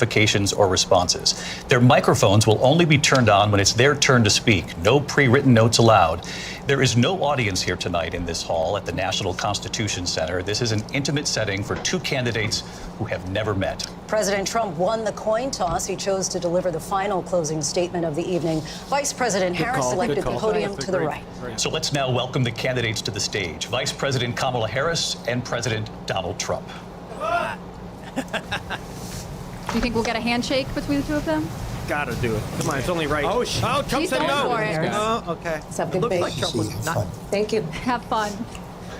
clarifications or responses. Their microphones will only be turned on when it's their turn to speak. No pre-written notes allowed. There is no audience here tonight in this hall at the National Constitution Center. This is an intimate setting for two candidates who have never met. President Trump won the coin toss. He chose to deliver the final closing statement of the evening. Vice President Harris selected the podium to the right. So let's now welcome the candidates to the stage. Vice President Kamala Harris and President Donald Trump. Do you think we'll get a handshake between the two of them? Gotta do it. Come on, it's only right. Oh, Trump She's said going no. for it. Oh, okay. Something It looked big. like Trump was not. Thank you. Have fun.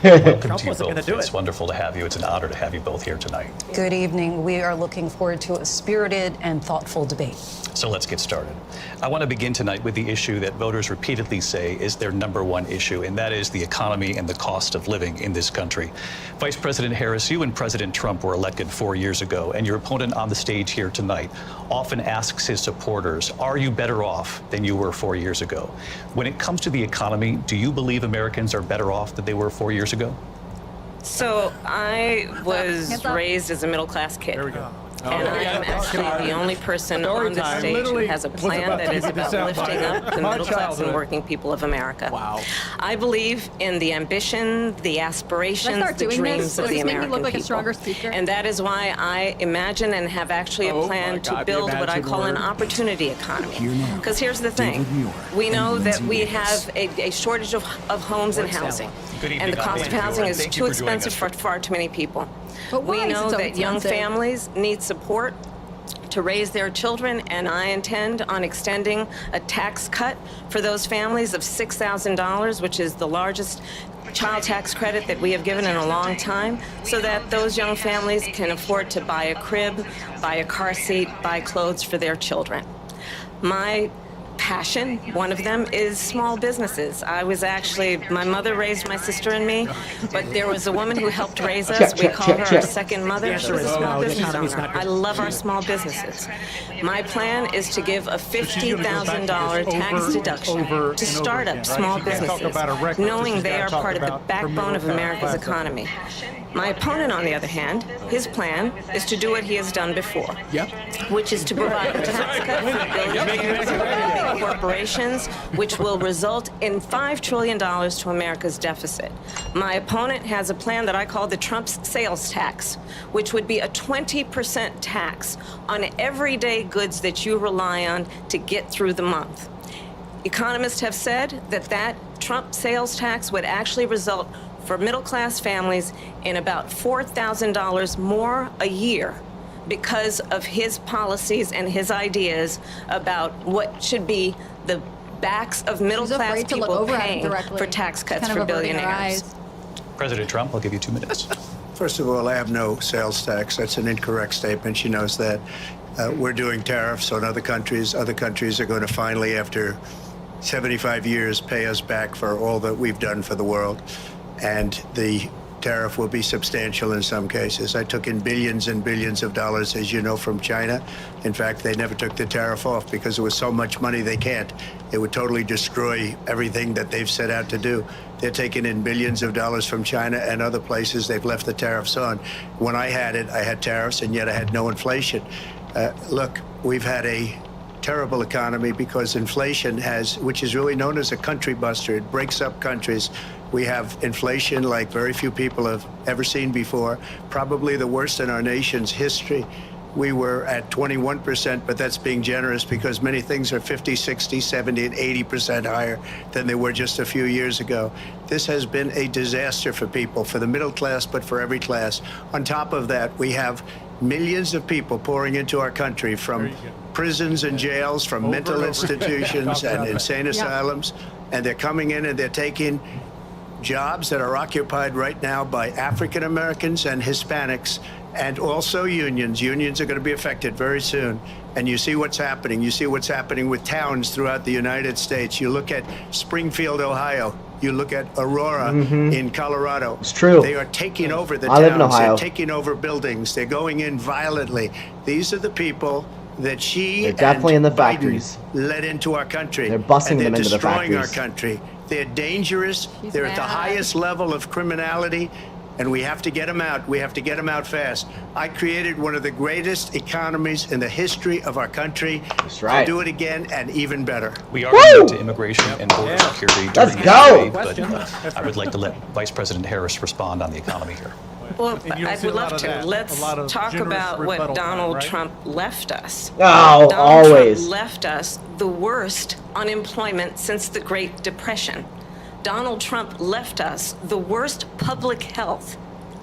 Welcome Trump to you wasn't gonna both. do It's it. wonderful to have you. It's an honor to have you both here tonight. Good evening. We are looking forward to a spirited and thoughtful debate. So let's get started. I want to begin tonight with the issue that voters repeatedly say is their number one issue, and that is the economy and the cost of living in this country. Vice President Harris, you and President Trump were elected 4 years ago, and your opponent on the stage here tonight often asks his supporters, are you better off than you were 4 years ago? When it comes to the economy, do you believe Americans are better off than they were 4 years ago? So I was Hands up. raised as a middle-class kid. There we go. And I am actually the only person on this stage who has a plan that is about lifting up the middle class and working people of America. Wow. I believe in the ambition, the aspirations, start the doing dreams this? of Does the this make me American look like a people. stronger speaker? And that is why I imagine and have actually a Oh plan my to God, the build what I imagine call an word. opportunity economy. Because here's the thing. We know that we have a shortage of homes and housing. Good evening, And the I'm cost of Andrew housing Orr. is Thank too you for joining expensive us. for far too many people. But why We is it know so that young expensive? families need support to raise their children, and I intend on extending a tax cut for those families of $6,000, which is the largest child tax credit that we have given in a long time, so that those young families can afford to buy a crib, buy a car seat, buy clothes for their children. My passion, one of them, is small businesses. My mother raised my sister and me, but there was a woman who helped raise us. We call her our second mother. She was a small business owner. I love our small businesses. My plan is to give a $50,000 tax deduction to start up small businesses, knowing they are part of the backbone of America's economy. My opponent, on the other hand, his plan is to do what he has done before, which is to provide a tax cut for billionaires and big corporations, which will result in $5 trillion to America's deficit. My opponent has a plan that I call the Trump's sales tax, which would be a 20% tax on everyday goods that you rely on to get through the month. Economists have said that Trump sales tax would actually result for middle-class families in about $4,000 more a year because of his policies and his ideas about what should be the backs of middle-class afraid to look people over at him paying directly. for tax cuts Kind for of averting her billionaires. eyes. President Trump, I'll give you 2 minutes. First of all, I have no sales tax. That's an incorrect statement. She knows that. We're doing tariffs on other countries. Other countries are going to finally, after 75 years, pay us back for all that we've done for the world. And the tariff will be substantial in some cases. I took in billions and billions of dollars, as you know, from China. In fact, they never took the tariff off because there was so much money they can't. It would totally destroy everything that they've set out to do. They're taking in billions of dollars from China and other places. They've left the tariffs on. When I had it, I had tariffs, and yet I had no inflation. Look, we've had a terrible economy because inflation which is really known as a country buster. It breaks up countries. We have inflation like very few people have ever seen before, probably the worst in our nation's history. We were at 21%, but that's being generous because many things are 50, 60, 70, and 80% higher than they were just a few years ago. This has been a disaster for people, for the middle class, but for every class. On top of that, we have millions of people pouring into our country from prisons and jails, from mental institutions and insane asylums, and they're coming in and they're taking jobs that are occupied right now by African Americans and Hispanics, and also unions. Unions are going to be affected very soon. And you see what's happening. You see what's happening with towns throughout the United States. You look at Springfield, Ohio. You look at Aurora in Colorado. It's true. They are taking over the I live in towns. Ohio. They're taking over buildings. They're going in violently. These are the people that They're definitely in the Biden factories. led into our country. They're busing and them they're into the destroying our factories. country. They're dangerous. He's They're at the mad. highest level of criminality. and we have to get them out. We have to get them out fast. I created one of the greatest economies in the history of our country. That's right. I'll do it again and even better. We are going to immigration and border security. Let's during go. the debate, but I would like to let Vice President Harris respond on the economy here. Well, And you don't I see a would lot love of to. that. Let's A lot of talk generous about what rebuttal time, Donald right? Trump left us. Oh, Donald always. Trump left us the worst unemployment since the Great Depression. Donald Trump left us the worst public health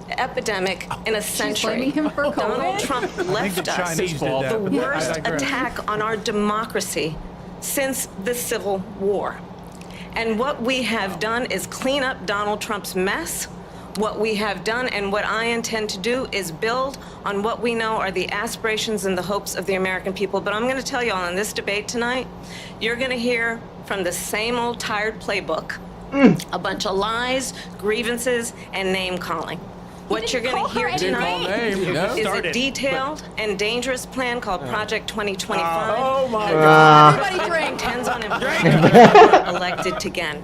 epidemic in a century. blaming him for Donald COVID? Trump I think left the us Chinese did that. the but I worst digress. attack on our democracy since the Civil War. And what we have done is clean up Donald Trump's mess. What we have done and what I intend to do is build on what we know are the aspirations and the hopes of the American people. But I'm going to tell you all in this debate tonight, you're going to hear from the same old tired playbook, a bunch of lies, grievances, and name calling. What you're going call to her hear any tonight name. is a Started, detailed and dangerous plan called Project 2025. Oh, my Everybody drink. Intends on if elected again.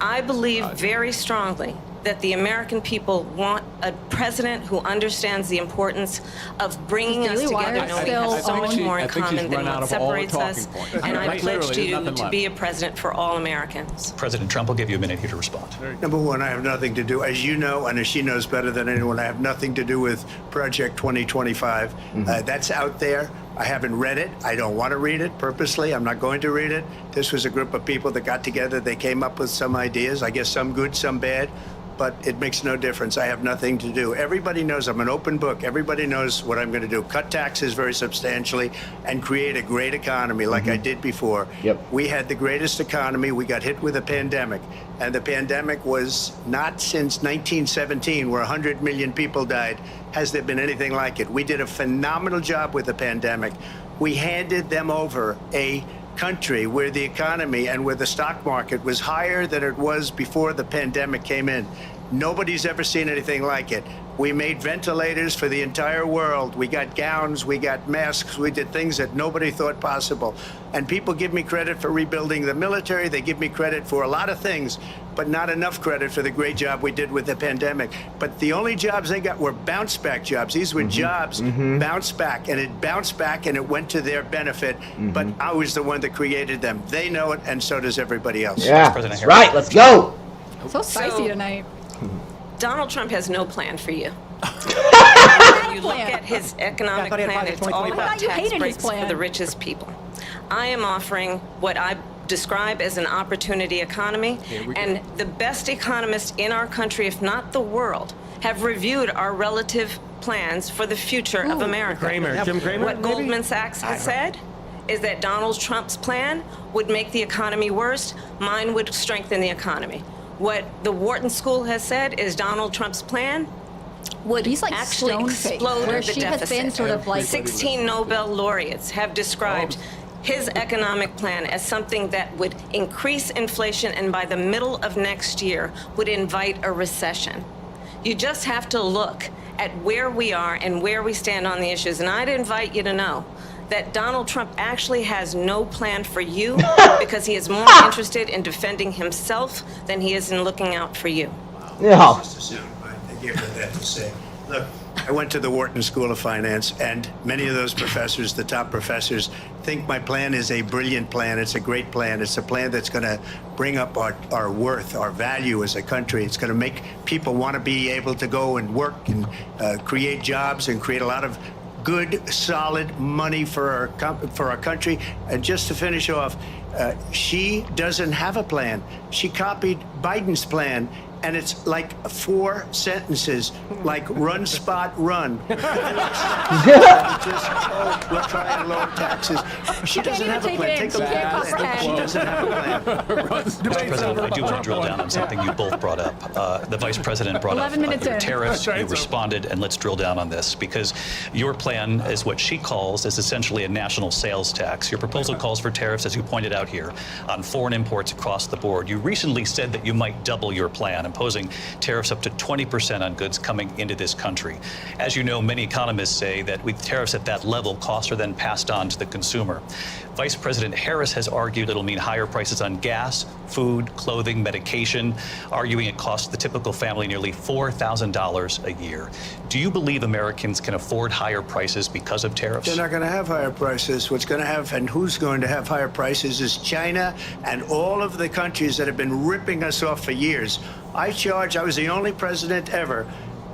I believe very strongly that the American people want a president who understands the importance of bringing us Daily Wire together, knowing we still have so much own- more in I think she's common than run out what of all the separates us. talking points. And I Right, pledge literally, to there's you nothing to left. be a president for all Americans. President Trump will give you a minute here to respond. Number one, I have nothing to do, as you know, and as she knows better than anyone, I have nothing to do with Project 2025. That's out there. I haven't read it. I don't want to read it purposely. I'm not going to read it. This was a group of people that got together. They came up with some ideas, I guess some good, some bad, but it makes no difference. I have nothing to do. Everybody knows I'm an open book. Everybody knows what I'm going to do. Cut taxes very substantially and create a great economy like I did before. Yep. We had the greatest economy. We got hit with a pandemic. And the pandemic was not since 1917, where 100 million people died, has there been anything like it. We did a phenomenal job with the pandemic. We handed them over a country where the economy and where the stock market was higher than it was before the pandemic came in. Nobody's ever seen anything like it. We made ventilators for the entire world. We got gowns, we got masks, we did things that nobody thought possible. And people give me credit for rebuilding the military. They give me credit for a lot of things, but not enough credit for the great job we did with the pandemic. But the only jobs they got were bounce back jobs. These were jobs bounced back, and it bounced back and it went to their benefit. But I was the one that created them. They know it, and so does everybody else. Yeah, President that's Harris. right. Let's go. So spicy tonight. Donald Trump has no plan for you. You look at his economic I thought he had plan, Project it's all 2025. about I thought you tax hated his breaks for plan. the richest people. I am offering what I describe as an opportunity economy, and the best economists in our country, if not the world, have reviewed our relative plans for the future of America. Kramer, Jim Kramer, What maybe? Goldman Sachs has said is that Donald Trump's plan would make the economy worse, mine would strengthen the economy. What the Wharton School has said is Donald Trump's plan would He's like actually stone-faced, explode where the she deficit. has been sort of like 16 Nobel laureates have described his economic plan as something that would increase inflation and by the middle of next year would invite a recession. You just have to look at where we are and where we stand on the issues. And I'd invite you to know that Donald Trump actually has no plan for you because he is more interested in defending himself than he is in looking out for you. Yeah. Just assume I gave her that to say. Look, I went to the Wharton School of Finance, and many of those professors, the top professors, think my plan is a brilliant plan. It's a great plan. It's a plan that's going to bring up our worth, our value as a country. It's going to make people want to be able to go and work and create jobs and create a lot of good, solid money for our country. And just to finish off, she doesn't have a plan. She copied Biden's plan, and it's like 4 sentences, like run, spot, run. We'll try and lower taxes. She doesn't have a even plan. take Take it a in. look She at can't that. She comprehend. doesn't have a plan. Mr. President, I do want to drill down on something you both brought up. The Vice President brought up 11 minutes in. tariffs. That's right, You so- responded, and let's drill down on this because your plan is what she calls is essentially a national sales tax. Your proposal calls for tariffs, as you pointed out here, on foreign imports across the board. You recently said that you might double your plan. imposing tariffs up to 20% on goods coming into this country. As you know, many economists say that with tariffs at that level, costs are then passed on to the consumer. Vice President Harris has argued it'll mean higher prices on gas, food, clothing, medication, arguing it costs the typical family nearly $4,000 a year. Do you believe Americans can afford higher prices because of tariffs? They're not going to have higher prices. What's going to have and who's going to have higher prices is China and all of the countries that have been ripping us off for years. I was the only president ever.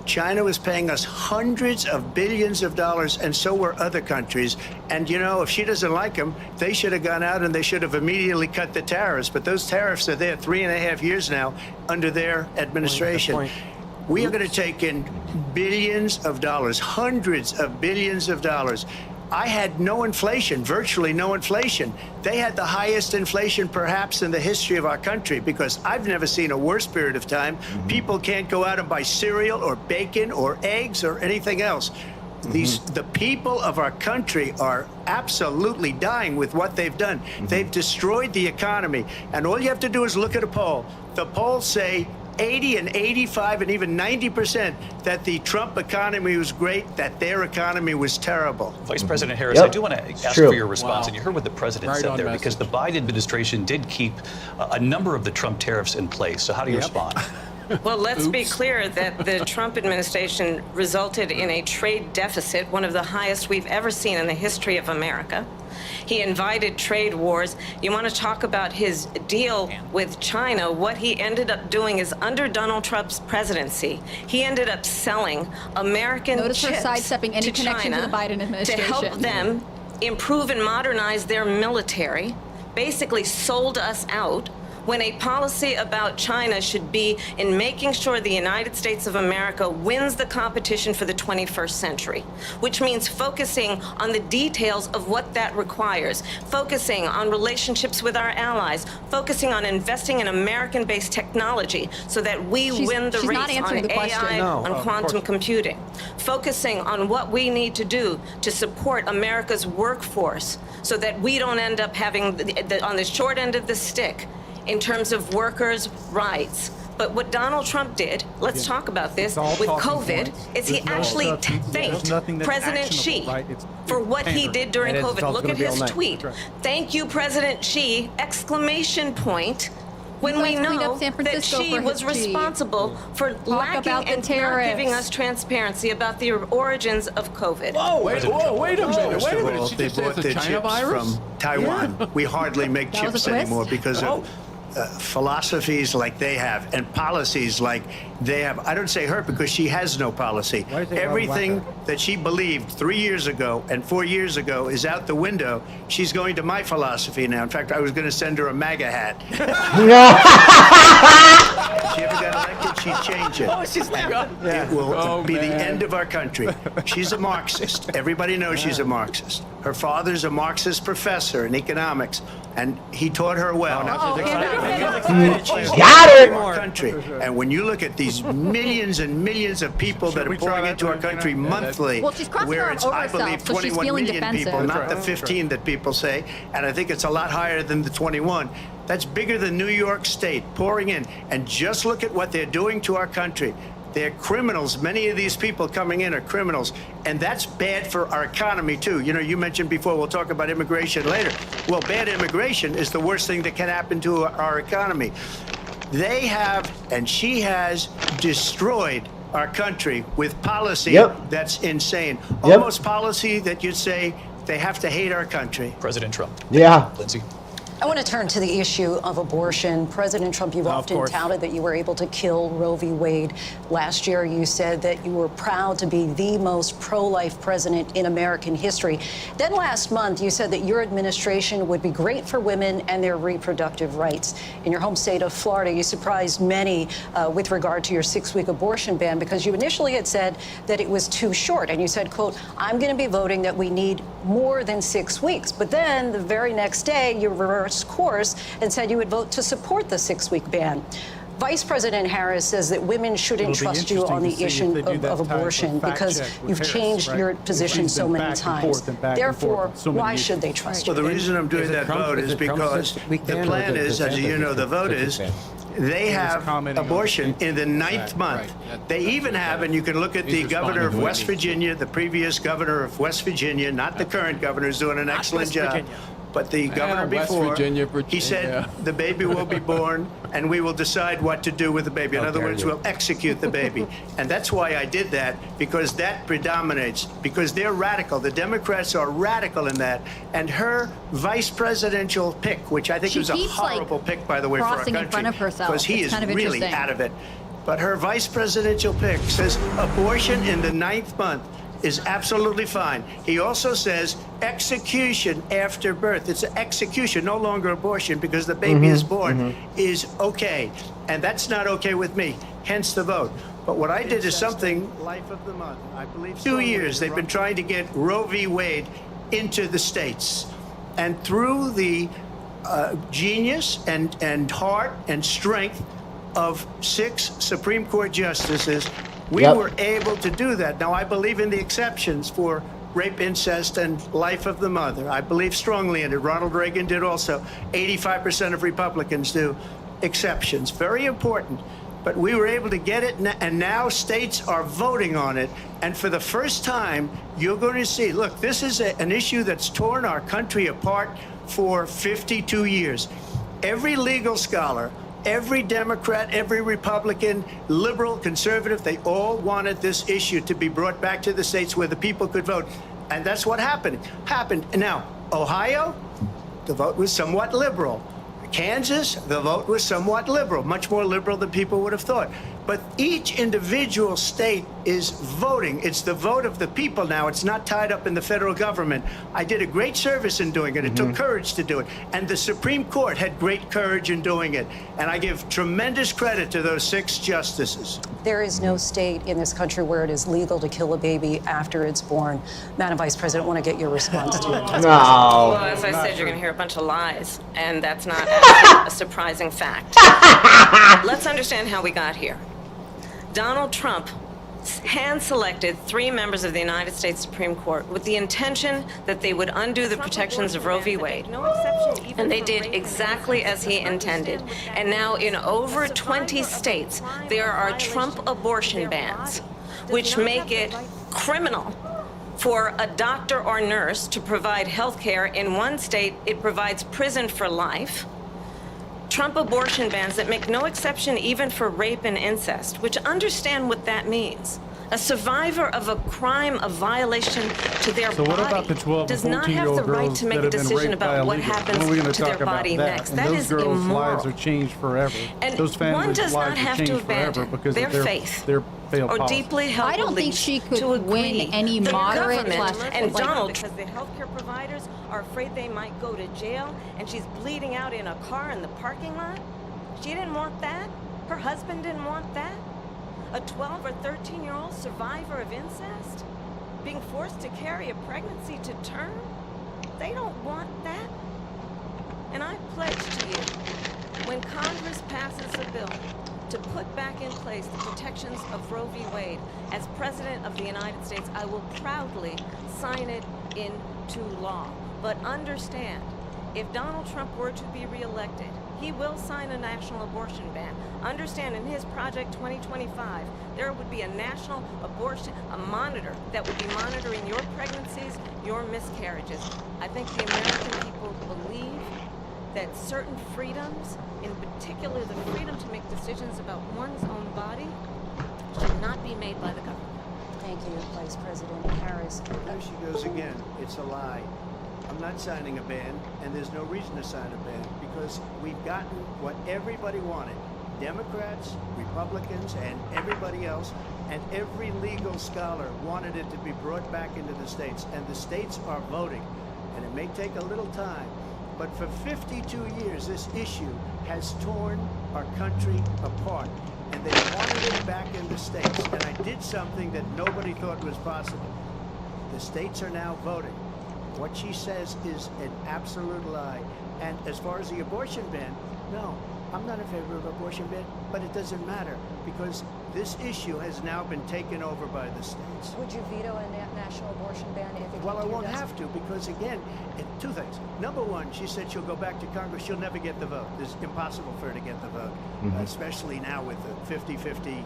China was paying us hundreds of billions of dollars, and so were other countries. And, you know, if she doesn't like them, they should have gone out and they should have immediately cut the tariffs. But those tariffs are there 3.5 years now under their administration. We are going to take in billions of dollars, hundreds of billions of dollars. I had no inflation, virtually no inflation. They had the highest inflation perhaps in the history of our country, because I've never seen a worse period of time. People can't go out and buy cereal or bacon or eggs or anything else. The people of our country are absolutely dying with what they've done. They've destroyed the economy. And all you have to do is look at a poll. The polls say 80 and 85 and even 90% that the Trump economy was great, that their economy was terrible. Vice President Harris, I do want to ask for your response. And you heard what the president said there, because the Biden administration did keep a number of the Trump tariffs in place. So how do you respond? Well, let's be clear that the Trump administration resulted in a trade deficit, one of the highest we've ever seen in the history of America. He invited trade wars. You want to talk about his deal with China? What he ended up doing is, under Donald Trump's presidency, he ended up selling American Notice her chips sidestepping any to connection China to the Biden administration. to help them improve and modernize their military, basically sold us out, when a policy about China should be in making sure the United States of America wins the competition for the 21st century, which means focusing on the details of what that requires, focusing on relationships with our allies, focusing on investing in American-based technology so that we win the race on AI, on quantum computing, focusing on what we need to do to support America's workforce so that we don't end up having on the short end of the stick in terms of workers' rights. But what Donald Trump did, let's talk about this, with COVID, is he actually thanked President Xi for what he did during COVID. Look at his tweet. Thank you, President Xi, exclamation point. When we know that Xi was responsible for lacking and not giving us transparency about the origins of COVID. Wait a minute. First of all, they bought their chips from Taiwan. We hardly make chips anymore because of philosophies like they have and policies like they have. I don't say her because she has no policy. Everything that she believed 3 years ago and 4 years ago is out the window. She's going to my philosophy now. In fact, I was going to send her a MAGA hat. If she ever got elected, she'd change it. Oh, she's laughing. It will be the end of our country. She's a Marxist. Everybody knows she's a Marxist. Her father's a Marxist professor in economics, and he taught her well. She's got it. Our country. And when you look at these millions and millions of people that are pouring into our country monthly, Well, she's crossing where her it's, over I believe, herself, so she's 21 feeling million defensive. people, not the 15 that people say, and I think it's a lot higher than the 21. That's bigger than New York State pouring in. And just look at what they're doing to our country. They're criminals. Many of these people coming in are criminals. And that's bad for our economy, too. You know, you mentioned before, we'll talk about immigration later. Well, bad immigration is the worst thing that can happen to our economy. They have, and she has, destroyed our country with policy that's insane. Almost policy that you'd say they have to hate our country. President Trump. Yeah. Lindsay. I want to turn to the issue of abortion. President Trump, you've often touted that you were able to kill Roe v. Wade. Last year, you said that you were proud to be the most pro-life president in American history. Then last month, you said that your administration would be great for women and their reproductive rights. In your home state of Florida, you surprised many with regard to your 6-week abortion ban, because you initially had said that it was too short. And you said, quote, I'm going to be voting that we need more than 6 weeks. But then the very next day, you reversed course and said you would vote to support the 6-week ban. Vice President Harris says that women shouldn't trust you on the issue of abortion because you've changed your position so many times. Therefore, why should they trust you? Well, the reason I'm doing that vote is because the plan is, as you know, the vote is They have commenting on abortion the- in the ninth month. They even have, and you can look at the governor of West Virginia, the previous governor of West Virginia, not the current governor, who's doing an excellent West job. Virginia. But the governor West before, Virginia, he said Virginia. the baby will be born and we will decide what to do with the baby. In How other dare words, you. we'll execute the baby. And that's why I did that, because that predominates, because they're radical. The Democrats are radical in that. And her vice presidential pick, which I think She was a keeps, like, horrible pick, by the way, for our crossing country. in front of herself. Because he It's is kind of really interesting. out of it. But her vice presidential pick says abortion in the ninth month is absolutely fine. He also says execution after birth. It's an execution, no longer abortion, because the baby is born, is okay. And that's not okay with me, hence the vote. But what I did is something, life of the month. I believe 2 years they've been trying to get Roe v. Wade into the states. And through the genius and heart and strength of 6 Supreme Court justices, we were able to do that. Now, I believe in the exceptions for rape, incest, and life of the mother. I believe strongly in it. Ronald Reagan did also. 85% of Republicans do. Exceptions. Very important. But we were able to get it, and now states are voting on it. And for the first time, you're going to see, look, this is an issue that's torn our country apart for 52 years. Every legal scholar, every Democrat, every Republican, liberal, conservative, they all wanted this issue to be brought back to the states where the people could vote. And that's what happened. Now, Ohio, the vote was somewhat liberal. Kansas, the vote was somewhat liberal, much more liberal than people would have thought. But each individual state is voting. It's the vote of the people now. It's not tied up in the federal government. I did a great service in doing it. It took courage to do it. And the Supreme Court had great courage in doing it. And I give tremendous credit to those 6 justices. There is no state in this country where it is legal to kill a baby after it's born. Madam Vice President, I want to get your response to it. Well, as I said, you're going to hear a bunch of lies, and that's not actually a surprising fact. Let's understand how we got here. Donald Trump hand-selected 3 members of the United States Supreme Court with the intention that they would undo the protections of Roe v. Wade. And they did exactly as he intended. And now in over 20 states, there are Trump abortion bans, which make it criminal for a doctor or nurse to provide health care. In one state, it provides prison for life. Trump abortion bans that make no exception even for rape and incest, which understand what that means. A survivor of a crime, a violation to their So what body, about the 12 does and not have 14-year-old the right girls to make that a have been decision raped by about what illegal? happens When are we going to their talk about body that? next. And That those is girls' immoral. lives are changed forever. And those families' one does not lives are have to changed forever abandon because their of their faith failed or policy. deeply held I don't think beliefs she could to agree. win any The moderate government slash- and like- Donald, because the healthcare providers are afraid they might go to jail, and she's bleeding out in a car in the parking lot. She didn't want that. Her husband didn't want that. A 12 or 13-year-old survivor of incest being forced to carry a pregnancy to term. They don't want that. And I pledge to you, when Congress passes a bill to put back in place the protections of Roe v. Wade, as President of the United States, I will proudly sign it into law. But understand, if Donald Trump were to be reelected, he will sign a national abortion ban. Understand, in his Project 2025, there would be a national abortion, a monitor that would be monitoring your pregnancies, your miscarriages. I think the American people believe that certain freedoms, in particular the freedom to make decisions about one's own body, should not be made by the government. Thank you, Vice President Harris. There she goes again. It's a lie. I'm not signing a ban, and there's no reason to sign a ban because we've gotten what everybody wanted. Democrats, Republicans, and everybody else, and every legal scholar wanted it to be brought back into the states, and the states are voting. And it may take a little time, but for 52 years, this issue has torn our country apart, and they wanted it back in the states. And I did something that nobody thought was possible. The states are now voting. What she says is an absolute lie. And as far as the abortion ban, no. I'm not in favor of abortion ban, but it doesn't matter because this issue has now been taken over by the states. Would you veto a national abortion ban if it Well, I came to won't your desk? have to because, again, two things. Number one, she said she'll go back to Congress. She'll never get the vote. It's impossible for her to get the vote, especially now with the 50-50,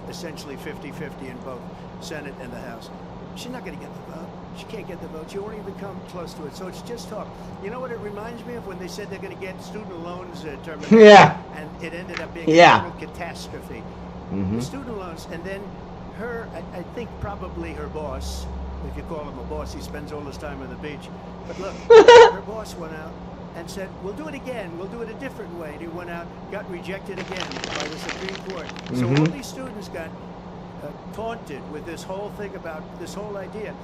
essentially 50-50 in both Senate and the House. She's not going to get the vote. She can't get the vote. She won't even come close to it. So it's just talk. You know what it reminds me of when they said they're going to get student loans terminated? Yeah. And it ended up being Yeah. a total catastrophe. The student loans, and then her, I think probably her boss, if you call him a boss, he spends all his time on the beach. But look, her boss went out and said, we'll do it again. We'll do it a different way. And he went out, got rejected again by the Supreme Court. So all these students got taunted with this whole thing about this whole idea.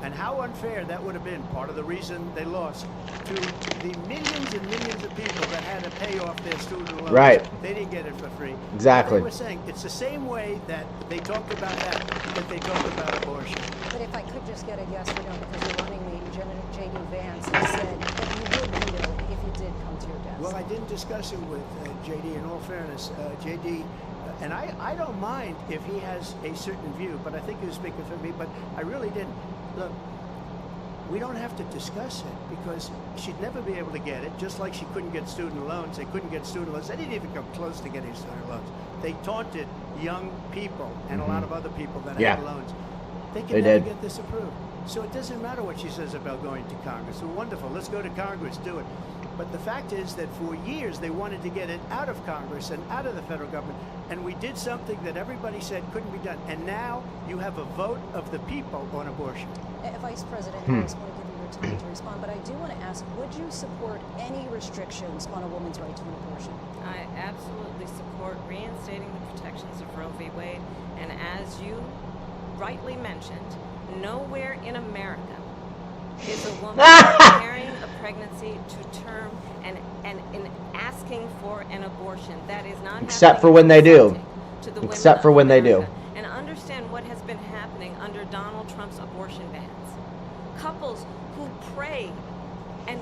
And how unfair that would have been, part of the reason they lost, to the millions and millions of people that had to pay off their student loans. Right. They didn't get it for free. Exactly. They were saying it's the same way that they talked about that they talked about abortion. But if I could just get a yes or no, because you're running me, J.D. Vance has said that you would veto it if it did come to your desk. Well, I didn't discuss it with J.D. In all fairness, J.D. And I don't mind if he has a certain view, but I think he was speaking for me, but I really didn't. Look, we don't have to discuss it because she'd never be able to get it, just like she couldn't get student loans. They couldn't get student loans. They didn't even come close to getting student loans. They taunted young people and a lot of other people that had loans. They can never get this approved. So it doesn't matter what she says about going to Congress. Well, wonderful. Let's go to Congress, do it. But the fact is that for years they wanted to get it out of Congress and out of the federal government, and we did something that everybody said couldn't be done. And now you have a vote of the people on abortion. Vice President Harris, I want to give you your time to respond, but I do want to ask, would you support any restrictions on a woman's right to an abortion? I absolutely support reinstating the protections of Roe v. Wade. And as you rightly mentioned, nowhere in America is a woman carrying a pregnancy to term and in asking for an abortion. That is not Except for when they do. Except for when they do. And understand what has been happening under Donald Trump's abortion bans. Couples who pray and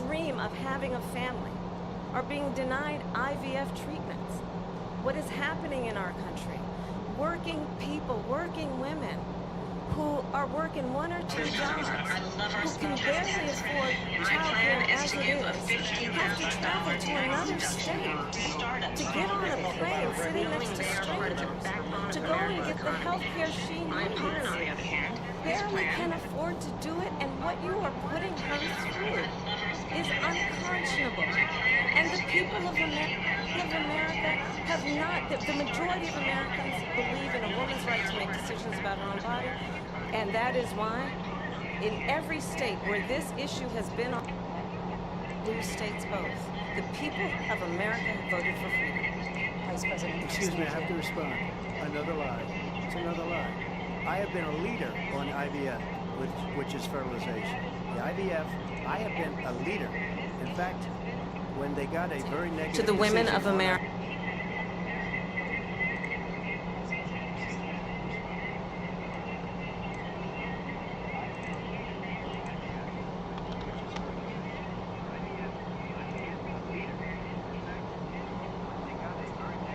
dream of having a family are being denied IVF treatments. What is happening in our country? Working people, working women who are working one or two jobs, who can barely afford childcare as it is, have to travel to another state to get on a plane sitting next to strangers, to go and get the health care she needs, barely can afford to do it, and what you are putting her through is unconscionable. And the people of America have not, the majority of Americans believe in a woman's right to make decisions about her own body, and that is why in every state where this issue has been on, blue states both, the people of America have voted for freedom. Vice President. Excuse me, I have to respond. Another lie. It's another lie. I have been a leader on IVF, which is fertilization. The IVF, I have been a leader. In fact, when they got a very negative To the women of decision- America.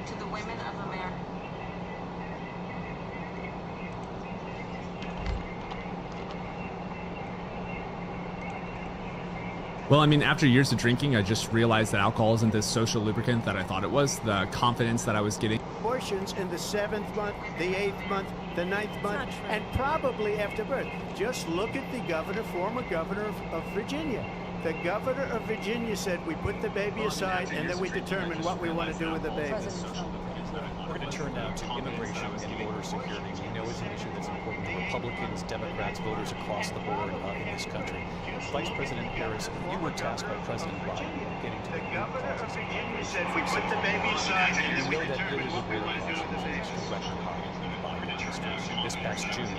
To the women of America. Well, I mean, after years of drinking, I just realized that alcohol isn't this social lubricant that I thought it was. The confidence that I was getting. Abortions in the 7th month, the 8th month, the 9th month, and probably after birth. Just look at the governor, former governor of Virginia. The governor of Virginia said we put the baby aside and then we determine what we want to do with the baby. President Trump. We're going to turn now to immigration and border security. We know it's an issue that's important to Republicans, Democrats, voters across the board in this country. Vice President Harris, you were tasked by President Biden getting to the root causes of migration. Said we put the baby aside and then we know that determine what we want to do with the baby. record high in the Biden administration. This past June,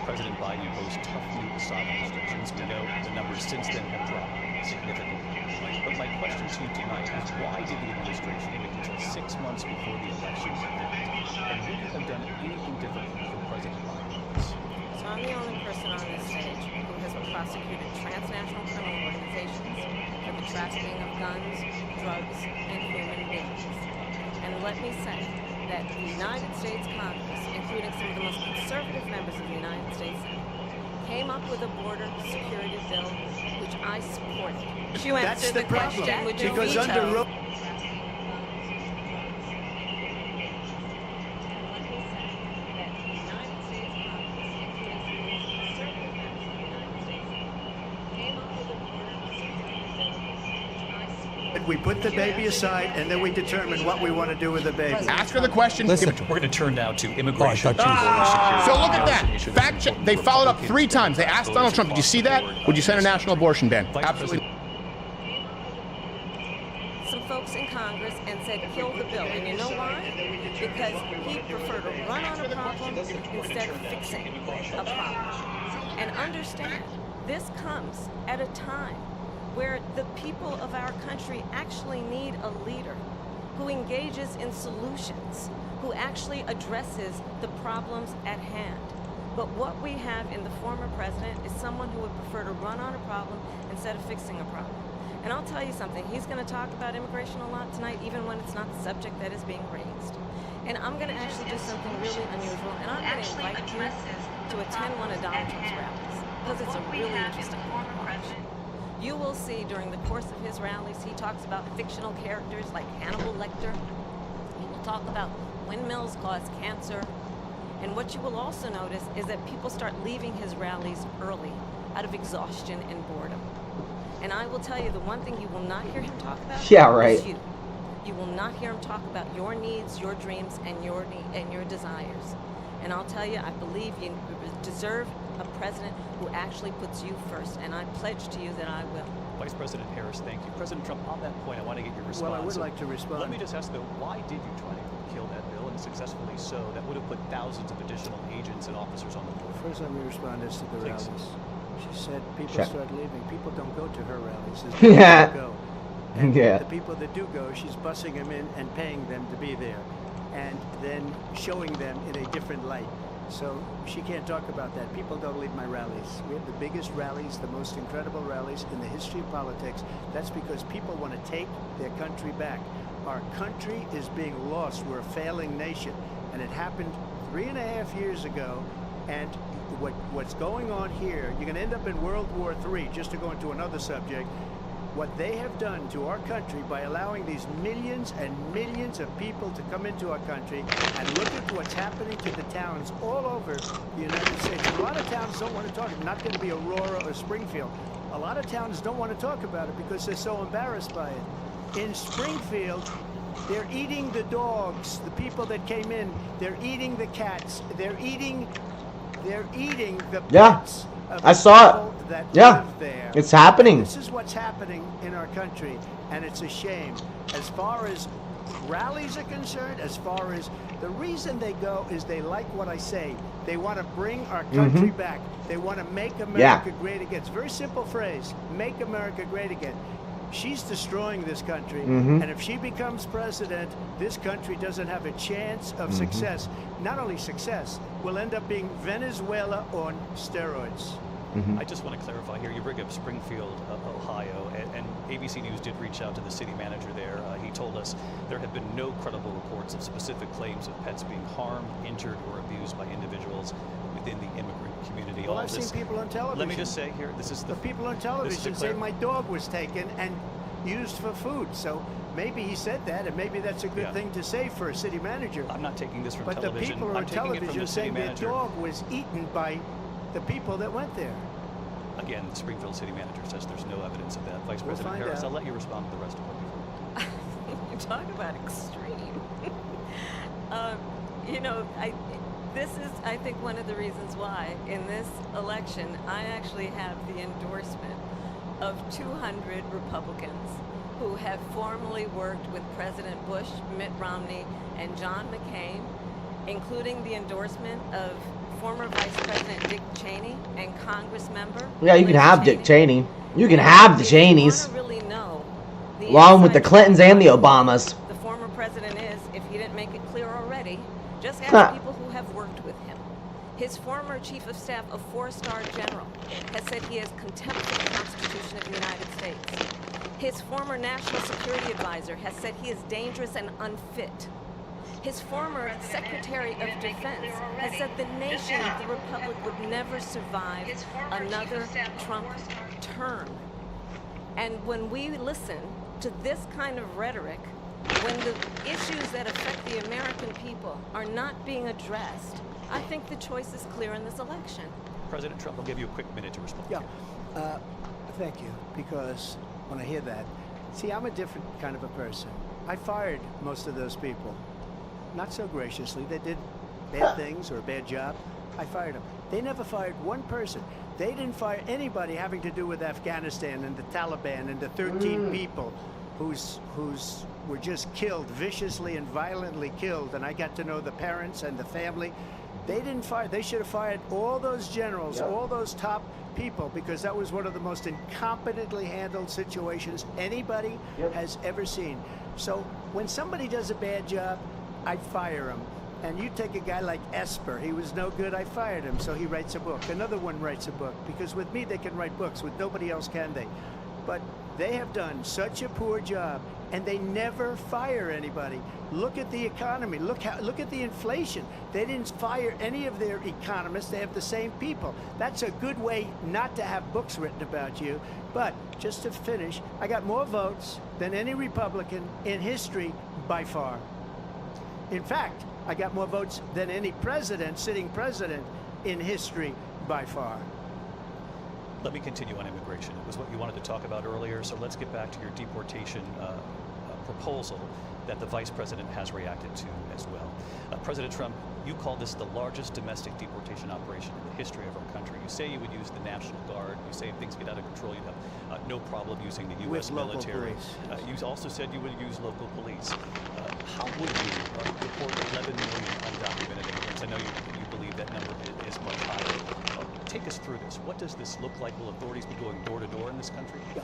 President Biden imposed tough new asylum restrictions. We know the numbers since then have dropped significantly. But my question to you tonight is why did the administration wait until 6 months before the election to act? And would you have done anything differently for President Biden? So I'm the only person on this stage who has prosecuted transnational criminal organizations for the trafficking of guns, drugs, and human beings. And let me say that the United States Congress, including some of the most conservative members of the United States Senate, came up with a border security bill, which I supported. You That's answer the the question, problem. would you Because veto? under we put the baby aside, and then we determine what we want to do with the baby. Ask her the question. We're going to turn now to immigration and border security. So look at Now, that. it's an issue that's Fact check. important They for followed up Republicans, 3 times. They asked Donald Trump, "Did you see that? Would you send a national abortion ban?" Absolutely. Some folks in Congress and said, kill the bill. And you know why? Because he preferred to run on a problem instead of fixing a problem. And understand, this comes at a time where the people of our country actually need a leader who engages in solutions, who actually addresses the problems at hand. But what we have in the former president is someone who would prefer to run on a problem instead of fixing a problem. And I'll tell you something, he's going to talk about immigration a lot tonight, even when it's not the subject that is being raised. And I'm going to actually do something really unusual, and I'm going to invite you to attend one of Donald Trump's rallies, because it's a really interesting watch. You will see during the course of his rallies, he talks about fictional characters like Hannibal Lecter. He will talk about windmills cause cancer. And what you will also notice is that people start leaving his rallies early out of exhaustion and boredom. And I will tell you, the one thing you will not hear him talk about Yeah, right. is you. You will not hear him talk about your needs, your dreams, and your desires. And I'll tell you, I believe you deserve a president who actually puts you first, and I pledge to you that I will. Vice President Harris, thank you. President Trump, on that point, I want to get your response. Well, I would like to respond. Let me just ask, though, why did you try to kill that bill, and successfully so? That would have put thousands of additional agents and officers on the board. First, let me respond as to the Please. rallies. She said people Sure. start leaving. People don't go to her rallies. There's Yeah. people who go. And Yeah. the people that do go, she's bussing them in and paying them to be there, and then showing them in a different light. So she can't talk about that. People don't leave my rallies. We have the biggest rallies, the most incredible rallies in the history of politics. That's because people want to take their country back. Our country is being lost. We're a failing nation. And it happened 3.5 years ago. And what's going on here, you're going to end up in World War III, just to go into another subject. What they have done to our country by allowing these millions and millions of people to come into our country, and look at what's happening to the towns all over the United States. A lot of towns don't want to talk. It's not going to be Aurora or Springfield. A lot of towns don't want to talk about it because they're so embarrassed by it. In Springfield, they're eating the dogs, the people that came in. They're eating the cats. They're eating the Yeah. pets. Of I saw it. people that Yeah. live there. It's happening. This is what's happening in our country, and it's a shame. As far as rallies are concerned, as far as the reason they go is they like what I say. They want to bring our country back. They want to make America great again. It's a very simple phrase, make America great again. She's destroying this country, and if she becomes president, this country doesn't have a chance of success. Not only success, we'll end up being Venezuela on steroids. I just want to clarify here. You bring up Springfield, Ohio, and ABC News did reach out to the city manager there. He told us there have been no credible reports of specific claims of pets being harmed, injured, or abused by individuals within the immigrant community. Well, All I've this, seen people on television. let me just say here, this is the people on this television is say declare- my dog was taken and used for food. So maybe he said that, and maybe that's a good Yeah. thing to say for a city manager. I'm not taking this from But the television. people I'm on taking it from television the city saying their manager. dog was eaten by the people that went there. Again, the Springfield city manager says there's no evidence of that. Vice We'll President find Harris, out. I'll let you respond to the rest of what you've heard. You talk about extreme. This is, I think, one of the reasons why in this election I actually have the endorsement of 200 Republicans who have formerly worked with President Bush, Mitt Romney, and John McCain, including the endorsement of former Vice President Dick Cheney and Congress member. Yeah, you can Liz have Dick Cheney. You can have the If you Cheneys. wanna really know the Along with the inside Clintons and the track of Obamas. the former president is, if he didn't make it clear already, just ask Huh. people who have worked with him. His former chief of staff, a 4-star general, has said he has contempt for the Constitution of the United States. His former national security advisor has said he is dangerous and unfit. His former Secretary of Defense has said the nation, the Republic, would never survive another Trump term. And when we listen to this kind of rhetoric, when the issues that affect the American people are not being addressed, I think the choice is clear in this election. President Trump, I'll give you a quick minute to respond. Yeah, thank you, because when I hear that, see, I'm a different kind of a person. I fired most of those people. Not so graciously. They did bad things or a bad job. I fired them. They never fired one person. They didn't fire anybody having to do with Afghanistan and the Taliban and the 13 people who's were just killed, viciously and violently killed. And I got to know the parents and the family. They didn't fire. They should have fired all those generals, all those top people, because that was one of the most incompetently handled situations anybody has ever seen. So when somebody does a bad job, I fire him. And you take a guy like Esper, he was no good, I fired him, so he writes a book. Another one writes a book, because with me they can write books, with nobody else can they. But they have done such a poor job, and they never fire anybody. Look at the economy, look at the inflation. They didn't fire any of their economists, they have the same people. That's a good way not to have books written about you. But just to finish, I got more votes than any Republican in history by far. In fact, I got more votes than any president, sitting president, in history by far. Let me continue on immigration. It was what you wanted to talk about earlier, so let's get back to your deportation proposal that the vice president has reacted to as well. President Trump, you call this the largest domestic deportation operation in the history of our country. You say you would use the National Guard. You say if things get out of control, you'd have no problem using the U.S. military. You also said you would use local police. How would you deport 11 million undocumented immigrants? I know you believe that number is much higher. Take us through this. What does this look like? Will authorities be going door to door in this country? Yeah.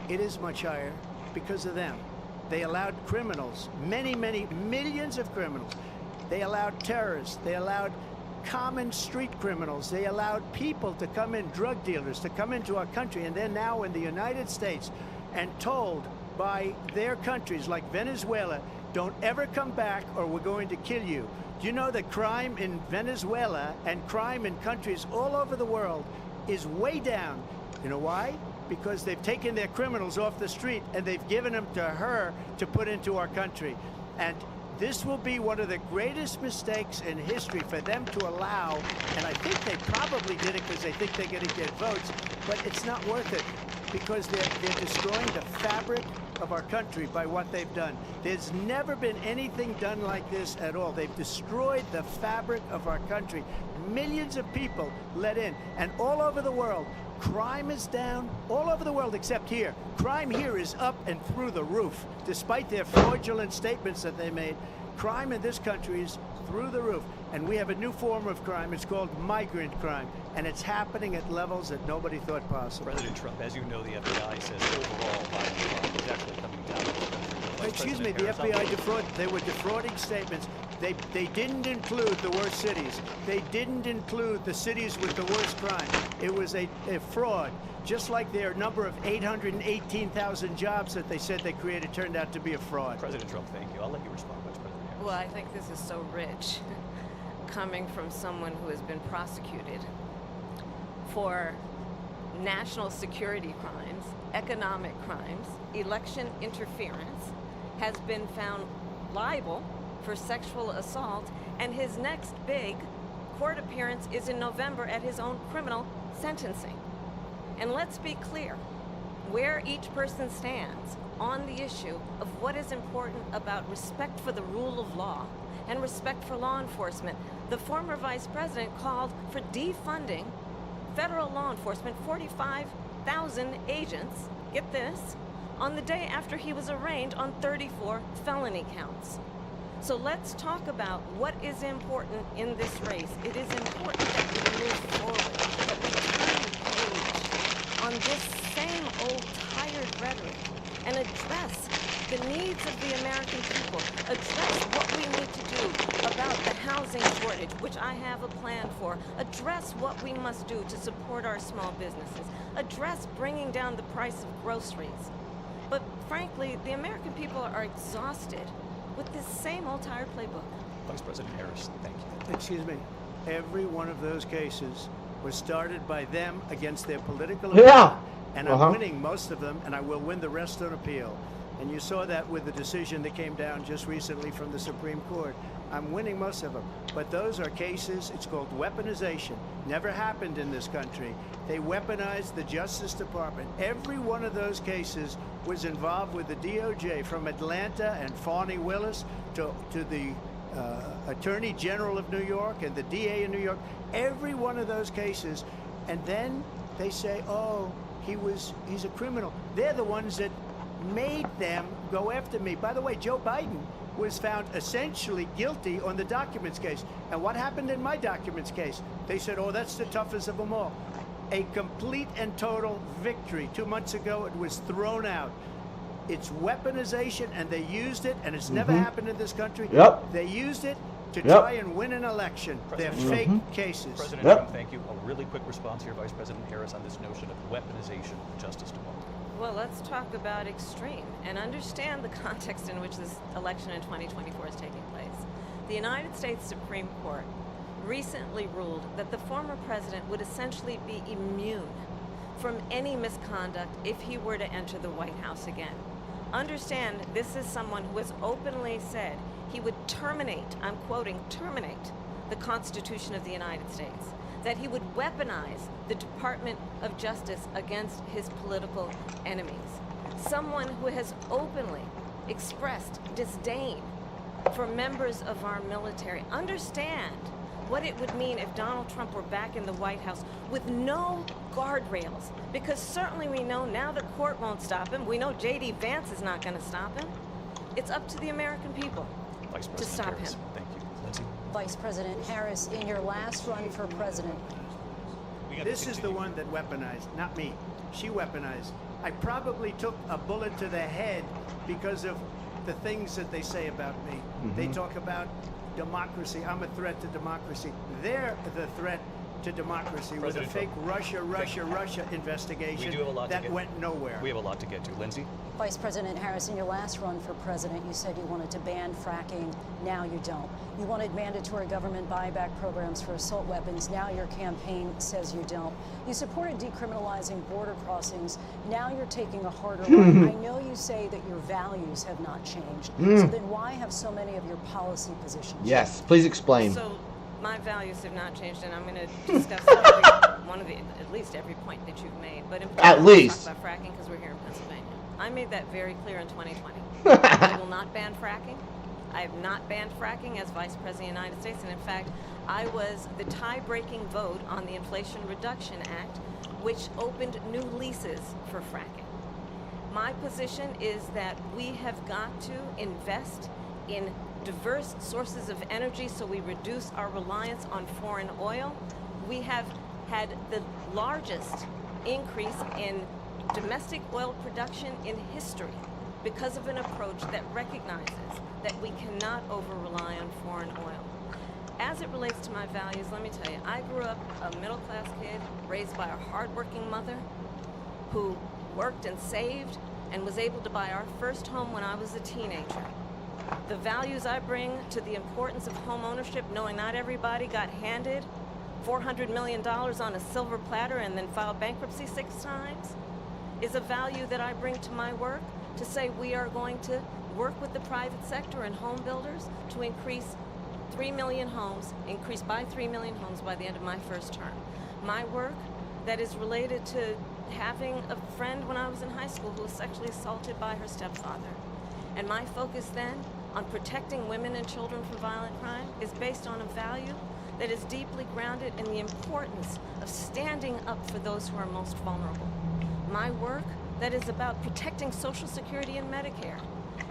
It is much higher because of them. They allowed criminals, many millions of criminals. They allowed terrorists. They allowed common street criminals. They allowed people to come in, drug dealers, to come into our country, and they're now in the United States and told by their countries like Venezuela, don't ever come back or we're going to kill you. Do you know that crime in Venezuela and crime in countries all over the world is way down? You know why? Because they've taken their criminals off the street and they've given them to her to put into our country. And this will be one of the greatest mistakes in history for them to allow, and I think they probably did it because they think they're going to get votes, but it's not worth it because they're destroying the fabric of our country by what they've done. There's never been anything done like this at all. They've destroyed the fabric of our country. Millions of people let in, and all over the world, crime is down all over the world except here. Crime here is up and through the roof. Despite their fraudulent statements that they made, crime in this country is through the roof. And we have a new form of crime. It's called migrant crime. And it's happening at levels that nobody thought possible. President Trump, as you know, the FBI says overall violent crime is actually coming down in this country. Excuse me, the FBI they were defrauding statements. They didn't include the worst cities. They didn't include the cities with the worst crime. It was a fraud. Just like their number of 818,000 jobs that they said they created turned out to be a fraud. President Trump, thank you. I'll let you respond, Vice President Harris. Well, I think this is so rich, coming from someone who has been prosecuted for national security crimes, economic crimes, election interference, has been found liable for sexual assault, and his next big court appearance is in November at his own criminal sentencing. And let's be clear, where each person stands on the issue of what is important about respect for the rule of law and respect for law enforcement. The former vice president called for defunding federal law enforcement, 45,000 agents, get this, on the day after he was arraigned on 34 felony counts. So let's talk about what is important in this race. It is important that we move forward, that we turn the page on this same old tired rhetoric and address the needs of the American people, address what we need to do about the housing shortage, which I have a plan for, address what we must do to support our small businesses, address bringing down the price of groceries. But frankly, the American people are exhausted with this same old tired playbook. Vice President Harris, thank you. Excuse me. Every one of those cases was started by them against their political Yeah. opponent. And I'm winning most of them, and I will win the rest on appeal. And you saw that with the decision that came down just recently from the Supreme Court. I'm winning most of them. But those are cases, it's called weaponization. Never happened in this country. They weaponized the Justice Department. Every one of those cases was involved with the DOJ, from Atlanta and Fani Willis to the Attorney General of New York and the DA in New York. Every one of those cases. And then they say, oh, he's a criminal. They're the ones that made them go after me. By the way, Joe Biden was found essentially guilty on the documents case. And what happened in my documents case? They said, oh, that's the toughest of them all. A complete and total victory. 2 months ago, it was thrown out. It's weaponization, and they used it, and it's never happened in this country. Yep. They used it to try and win an election. They're fake cases. President Trump, thank you. A really quick response here, Vice President Harris, on this notion of weaponization of the Justice Department. Well, let's talk about extreme and understand the context in which this election in 2024 is taking place. The United States Supreme Court recently ruled that the former president would essentially be immune from any misconduct if he were to enter the White House again. Understand, this is someone who has openly said he would terminate, I'm quoting, terminate the Constitution of the United States, that he would weaponize the Department of Justice against his political enemies. Someone who has openly expressed disdain for members of our military. Understand what it would mean if Donald Trump were back in the White House with no guardrails, because certainly we know now the court won't stop him. We know J.D. Vance is not going to stop him. It's up to the American people to stop Harris, him. thank you. Lindsay? Vice President Harris, in your last run for president, This is the one that weaponized, not me. She weaponized. I probably took a bullet to the head because of the things that they say about me. They talk about democracy. I'm a threat to democracy. They're the threat to democracy with a fake Russia investigation that went nowhere. We have a lot to get to. Lindsay? Vice President Harris, in your last run for president, you said you wanted to ban fracking. Now you don't. You wanted mandatory government buyback programs for assault weapons. Now your campaign says you don't. You supported decriminalizing border crossings. Now you're taking a harder line. I know you say that your values have not changed. So then why have so many of your policy positions Yes, please explain. So my values have not changed, and I'm going to discuss at least every point that you've made. But in At least. talk about fracking because we're here in Pennsylvania. I made that very clear in 2020. I will not ban fracking. I have not banned fracking as Vice President of the United States, and in fact, I was the tie-breaking vote on the Inflation Reduction Act, which opened new leases for fracking. My position is that we have got to invest in diverse sources of energy so we reduce our reliance on foreign oil. We have had the largest increase in domestic oil production in history because of an approach that recognizes that we cannot over-rely on foreign oil. As it relates to my values, let me tell you, I grew up a middle-class kid raised by a hard-working mother who worked and saved and was able to buy our first home when I was a teenager. The values I bring to the importance of home ownership, knowing not everybody got handed $400 million on a silver platter and then filed bankruptcy 6 times, is a value that I bring to my work to say we are going to work with the private sector and home builders to increase 3 million homes, increase by 3 million homes by the end of my first term. My work that is related to having a friend when I was in high school who was sexually assaulted by her stepfather. And my focus then on protecting women and children from violent crime is based on a value that is deeply grounded in the importance of standing up for those who are most vulnerable. My work that is about protecting Social Security and Medicare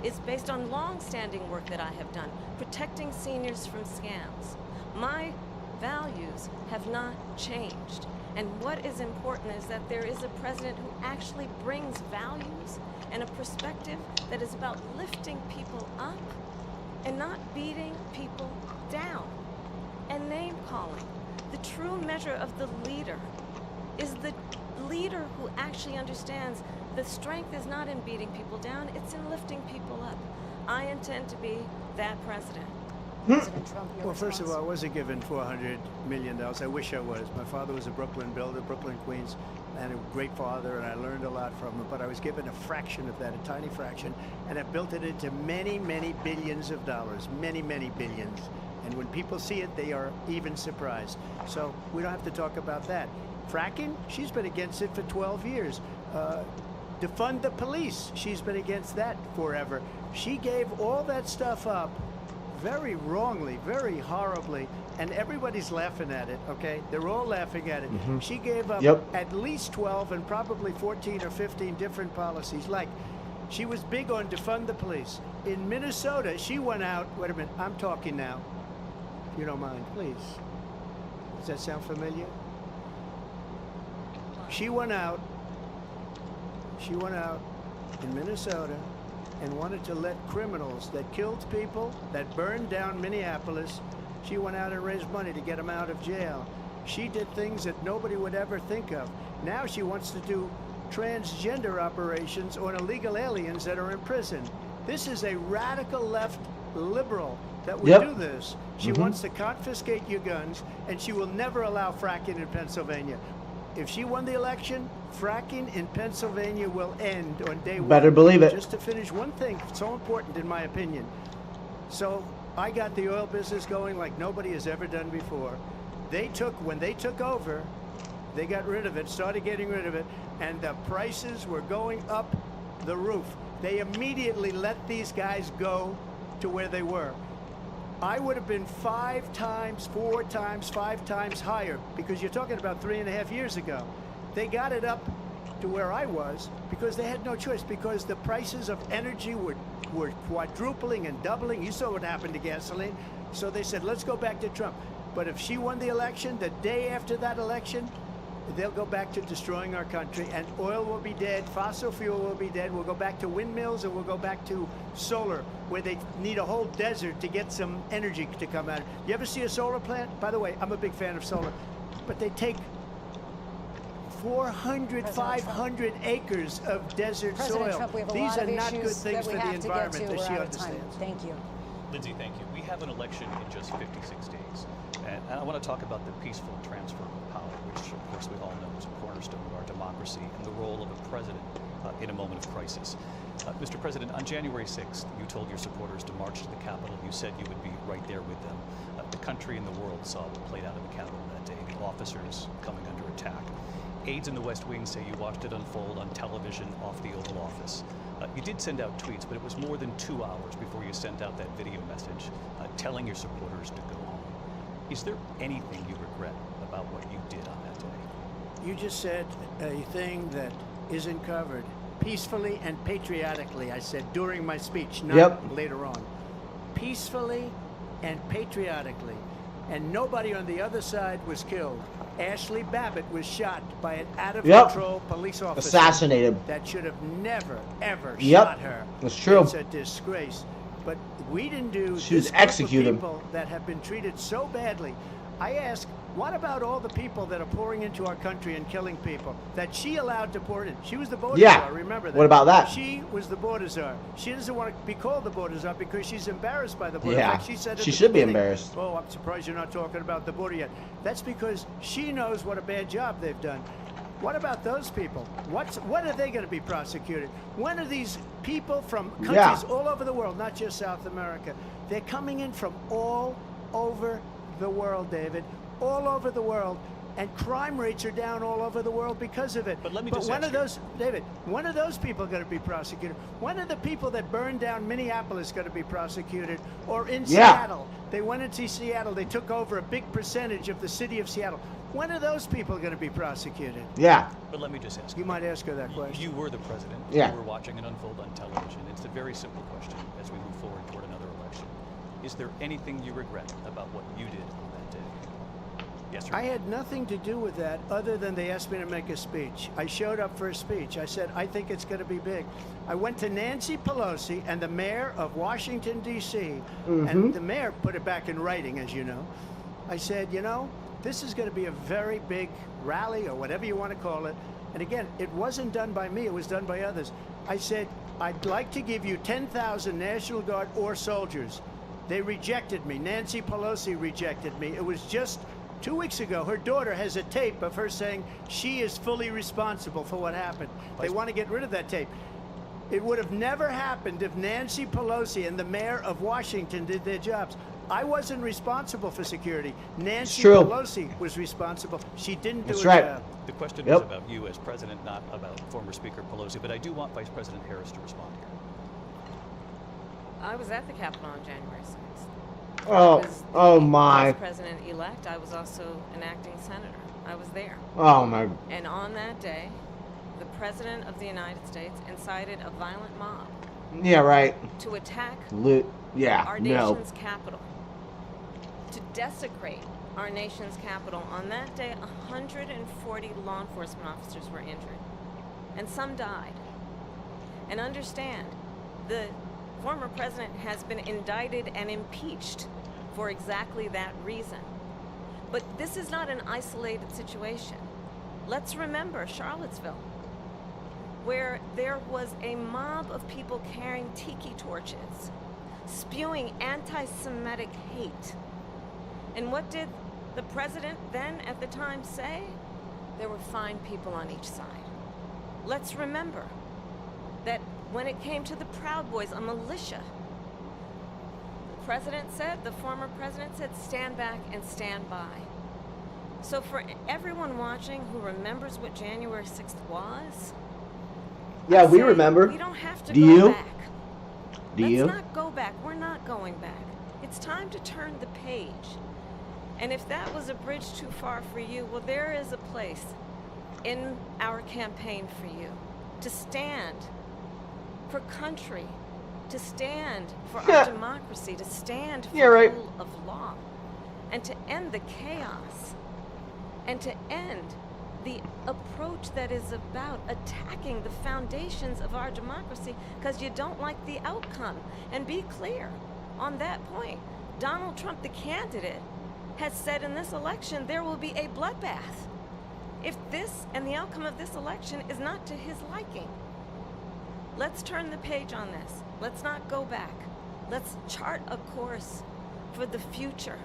is based on long-standing work that I have done, protecting seniors from scams. My values have not changed. And what is important is that there is a president who actually brings values and a perspective that is about lifting people up and not beating people down. And name-calling. The true measure of the leader is the leader who actually understands the strength is not in beating people down, it's in lifting people up. I intend to be that president. President Trump, your Well, first of response? all, I wasn't given $400 million. I wish I was. My father was a Brooklyn builder, Brooklyn, Queens, and a great father, and I learned a lot from him. But I was given a fraction of that, a tiny fraction, and I built it into many, many billions of dollars, many, many billions. And when people see it, they are even surprised. So we don't have to talk about that. Fracking, she's been against it for 12 years. Defund the police, she's been against that forever. She gave all that stuff up very wrongly, very horribly, and everybody's laughing at it, okay? They're all laughing at it. She gave up at least 12 and probably 14 or 15 different policies. Like, she was big on defund the police. In Minnesota, she went out, wait a minute, I'm talking now, if you don't mind, please. Does that sound familiar? She went out in Minnesota and wanted to let criminals that killed people, that burned down Minneapolis, she went out and raised money to get them out of jail. She did things that nobody would ever think of. Now she wants to do transgender operations on illegal aliens that are in prison. This is a radical left liberal that would do this. She wants to confiscate your guns, and she will never allow fracking in Pennsylvania. If she won the election, fracking in Pennsylvania will end on day one. Better believe it. Just to finish one thing, so important in my opinion. So I got the oil business going like nobody has ever done before. When they took over, they got rid of it, started getting rid of it, and the prices were going up the roof. They immediately let these guys go to where they were. I would have been 5 times, 4 times, 5 times higher, because you're talking about 3.5 years ago. They got it up to where I was because they had no choice, because the prices of energy were quadrupling and doubling. You saw what happened to gasoline. So they said, let's go back to Trump. But if she won the election, the day after that election, they'll go back to destroying our country, and oil will be dead, fossil fuel will be dead, we'll go back to windmills, and we'll go back to solar, where they need a whole desert to get some energy to come out. You ever see a solar plant? By the way, I'm a big fan of solar, but they take 400, 500 acres of desert President soil. Trump, we have a These lot are of not good issues things that for we the have to get to. environment, We're as she out of time. understands. Thank you. Lindsay, thank you. We have an election in just 56 days. And I want to talk about the peaceful transfer of power, which, of course, we all know is a cornerstone of our democracy, and the role of a president in a moment of crisis. Mr. President, on January 6th, you told your supporters to march to the Capitol. You said you would be right there with them. The country and the world saw what played out in the Capitol that day, officers coming under attack. Aides in the West Wing say you watched it unfold on television off the Oval Office. You did send out tweets, but it was more than 2 hours before you sent out that video message telling your supporters to go home. Is there anything you regret about what you did on that day? You just said a thing that isn't covered. Peacefully and patriotically, I said during my speech, not later on. Peacefully and patriotically. And nobody on the other side was killed. Ashley Babbitt was shot by an out-of-control police officer. Assassinated. That should have never, ever shot her. That's true. It's a disgrace. But we didn't do She was this group of executed. people that have been treated so badly. I ask, what about all the people that are pouring into our country and killing people that she allowed to pour in? She was the border czar, remember that. What about that? She was the border czar. She doesn't want to be called the border czar because she's embarrassed by the border. Yeah, Like she said at she the should be beginning, embarrassed. Oh, I'm surprised you're not talking about the border yet. That's because she knows what a bad job they've done. What about those people? When are they going to be prosecuted? When are these people from countries all over the world, not just South America? They're coming in from all over the world, David, all over the world, and crime rates are down all over the world because of it. But let me just when ask are you- those, David, when are those people going to be prosecuted? When are the people that burned down Minneapolis going to be prosecuted? Or in Seattle? They went into Seattle. They took over a big percentage of the city of Seattle. When are those people going to be prosecuted? Yeah. But let me just ask You might ask her that question. You were the president. Yeah. You were watching it unfold on television. It's a very simple question as we move forward toward another election. Is there anything you regret about what you did on that day? Yes or no? I had nothing to do with that other than they asked me to make a speech. I showed up for a speech. I said, I think it's going to be big. I went to Nancy Pelosi and the mayor of Washington, D.C., and the mayor put it back in writing, as you know. I said, you know, this is going to be a very big rally or whatever you want to call it. and again, it wasn't done by me, it was done by others. I said, I'd like to give you 10,000 National Guard or soldiers. They rejected me. Nancy Pelosi rejected me. It was just 2 weeks ago. Her daughter has a tape of her saying she is fully responsible for what happened. They want to get rid of that tape. It would have never happened if Nancy Pelosi and the mayor of Washington did their jobs. I wasn't responsible for security. Nancy Pelosi was responsible. She didn't do her job. The question was about you as president, not about former Speaker Pelosi, but I do want Vice President Harris to respond here. I was at the Capitol on January 6th. Oh my. Vice President-elect. I was also an acting senator. I was there. Oh my. And on that day, the President of the United States incited a violent mob. Yeah, right. To attack no. our nation's capital. To desecrate our nation's capital. On that day, 140 law enforcement officers were injured. And some died. And understand, the former president has been indicted and impeached for exactly that reason. But this is not an isolated situation. Let's remember Charlottesville, where there was a mob of people carrying tiki torches, spewing anti-Semitic hate. And what did the president then at the time say? There were fine people on each side. Let's remember that when it came to the Proud Boys, a militia, the president said, the former president said, stand back and stand by. So for everyone watching who remembers what January 6th was, yeah, we remember. We don't have to Do go you? back. Let's not go back. We're not going back. It's time to turn the page. And if that was a bridge too far for you, well, there is a place in our campaign for you to stand for country, to stand for our democracy, to stand for the rule of law, and to end the chaos, and to end the approach that is about attacking the foundations of our democracy because you don't like the outcome. And be clear on that point. Donald Trump, the candidate, has said in this election there will be a bloodbath if this and the outcome of this election is not to his liking. Let's turn the page on this. Let's not go back. Let's chart a course for the future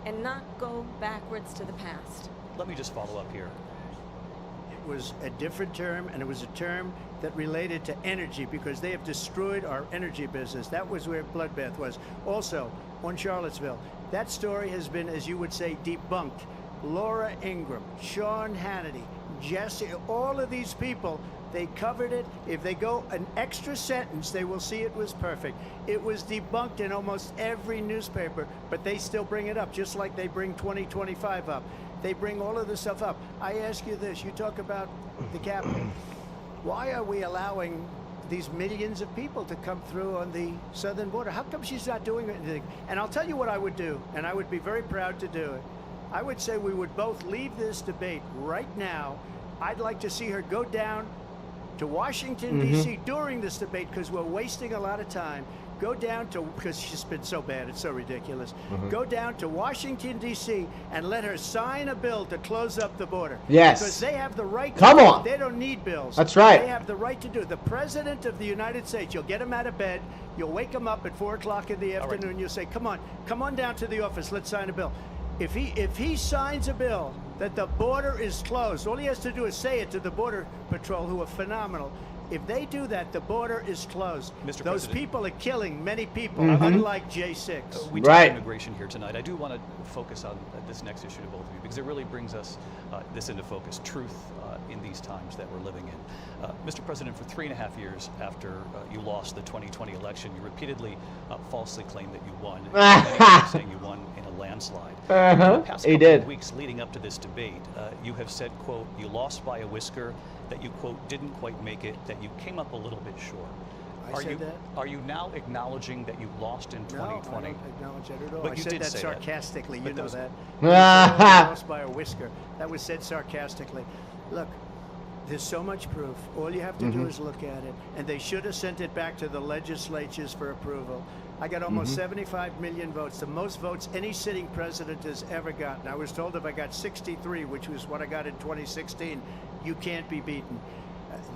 and not go backwards to the past. Let me just follow up here. It was a different term, and it was a term that related to energy because they have destroyed our energy business. That was where bloodbath was. Also, on Charlottesville, that story has been, as you would say, debunked. Laura Ingraham, Sean Hannity, Jesse, all of these people, they covered it. If they go an extra sentence, they will see it was perfect. It was debunked in almost every newspaper, but they still bring it up, just like they bring 2025 up. They bring all of this stuff up. I ask you this, you talk about the Capitol. Why are we allowing these millions of people to come through on the southern border? How come she's not doing anything? And I'll tell you what I would do, and I would be very proud to do it. I would say we would both leave this debate right now. I'd like to see her go down to Washington, D.C. during this debate because we're wasting a lot of time. Go down to, because she's been so bad, it's so ridiculous. Go down to Washington, D.C. and let her sign a bill to close up the border. Yes. Because they have the right to Come do on. it. They don't need bills. That's right. They have the right to do it. The President of the United States, you'll get him out of bed, you'll wake him up at 4 o'clock in the afternoon, you'll say, come on down to the office, let's sign a bill. If he signs a bill that the border is closed, all he has to do is say it to the Border Patrol, who are phenomenal. If they do that, the border is closed. Those President, people are killing many people, unlike J6. We talk immigration here tonight. I do want to focus on this next issue to both of you because it really brings us this into focus, truth in these times that we're living in. Mr. President, for 3.5 years after you lost the 2020 election, you repeatedly falsely claimed that you won, saying you won in a landslide. In the past couple of weeks leading up to this debate, you have said, quote, you lost by a whisker, that you, quote, didn't quite make it, that you came up a little bit short. I said that? Are you now acknowledging that you lost in 2020? No, I don't acknowledge that at all. But I you said did that say sarcastically, that. you know that. Ah. Lost by a whisker. That was said sarcastically. Look, There's so much proof. All you have to do is look at it. And they should have sent it back to the legislatures for approval. I got almost 75 million votes, the most votes any sitting president has ever gotten. I was told if I got 63, which was what I got in 2016, you can't be beaten.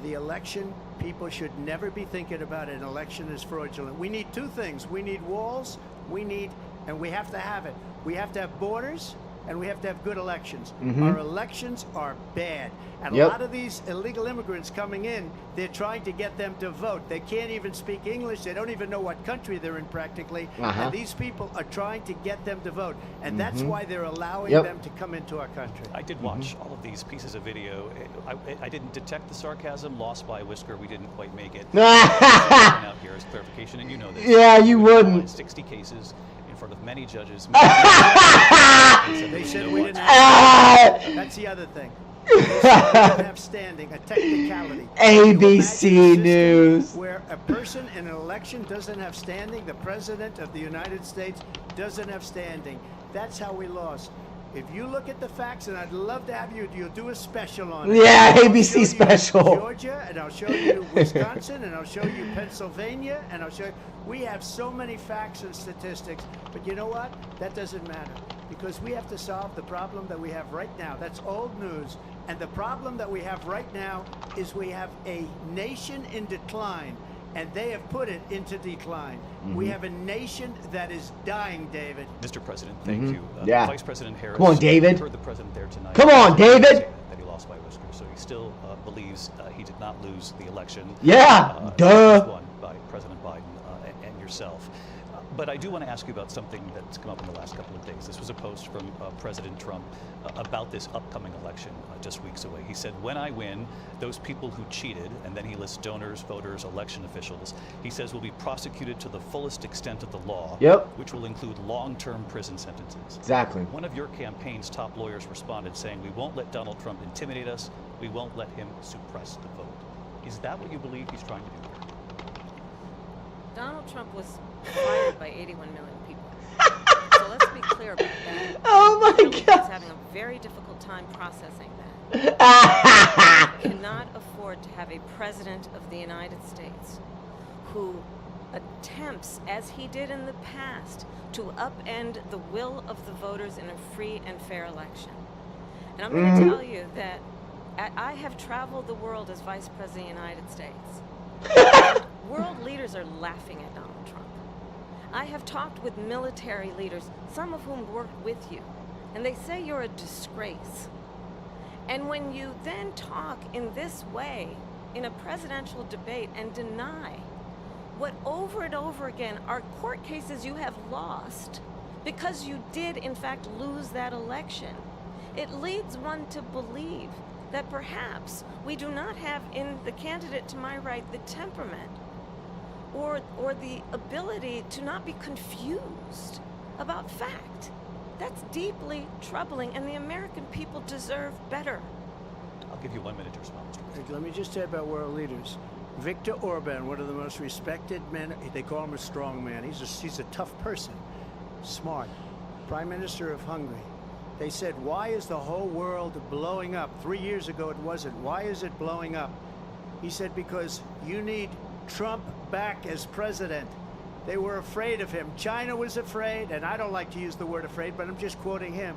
The election, people should never be thinking about an election as fraudulent. We need two things. We need walls, and we have to have it. We have to have borders, and we have to have good elections. Our elections are bad. And a lot of these illegal immigrants coming in, they're trying to get them to vote. They can't even speak English. They don't even know what country they're in practically. And these people are trying to get them to vote. And that's why they're allowing them to come into our country. I did watch all of these pieces of video. I didn't detect the sarcasm. Lost by a whisker. We didn't quite make it. Out here as clarification, and you know this. Yeah, you wouldn't. 60 cases in front of many judges. They said we didn't have That's the other thing. They said we didn't have standing, a technicality. ABC News. Where a person in an election doesn't have standing, the President of the United States doesn't have standing. That's how we lost. If you look at the facts, and I'd love to have you'll do a special on it. Yeah, I'll ABC show you special. Georgia, and I'll show you Wisconsin, and I'll show you Pennsylvania, and I'll show you. We have so many facts and statistics, but you know what? That doesn't matter, because we have to solve the problem that we have right now. That's old news. And the problem that we have right now is we have a nation in decline, and they have put it into decline. We have a nation that is dying, David. Mr. President, thank you. Yeah. Vice President Harris. Come on, David. Heard the president there tonight. Come on, David. That he lost by a whisker, so he still believes he did not lose the election. Yeah, duh. It was won by President Biden and yourself. But I do want to ask you about something that's come up in the last couple of days. This was a post from President Trump about this upcoming election just weeks away. He said, when I win, those people who cheated, and then he lists donors, voters, election officials, he says will be prosecuted to the fullest extent of the law, which will include long-term prison sentences. Exactly. One of your campaign's top lawyers responded saying, we won't let Donald Trump intimidate us. We won't let him suppress the vote. Is that what you believe he's trying to do here? Donald Trump was fired by 81 million people. So let's be clear about that. Oh my He's God. having a very difficult time processing that. We cannot afford to have a president of the United States who attempts, as he did in the past, to upend the will of the voters in a free and fair election. And I'm going to tell you that I have traveled the world as Vice President of the United States. World leaders are laughing at Donald Trump. I have talked with military leaders, some of whom worked with you, and they say you're a disgrace. And when you then talk in this way in a presidential debate and deny what over and over again are court cases you have lost because you did in fact lose that election, it leads one to believe that perhaps we do not have in the candidate to my right the temperament or the ability to not be confused about fact. That's deeply troubling, and the American people deserve better. I'll give you 1 minute to respond, Mr. President. Let me just say about world leaders. Viktor Orban, one of the most respected men, they call him a strong man. He's a tough person, smart. Prime Minister of Hungary. They said, why is the whole world blowing up? 3 years ago it wasn't. Why is it blowing up? He said, because you need Trump back as president. They were afraid of him. China was afraid, and I don't like to use the word afraid, but I'm just quoting him.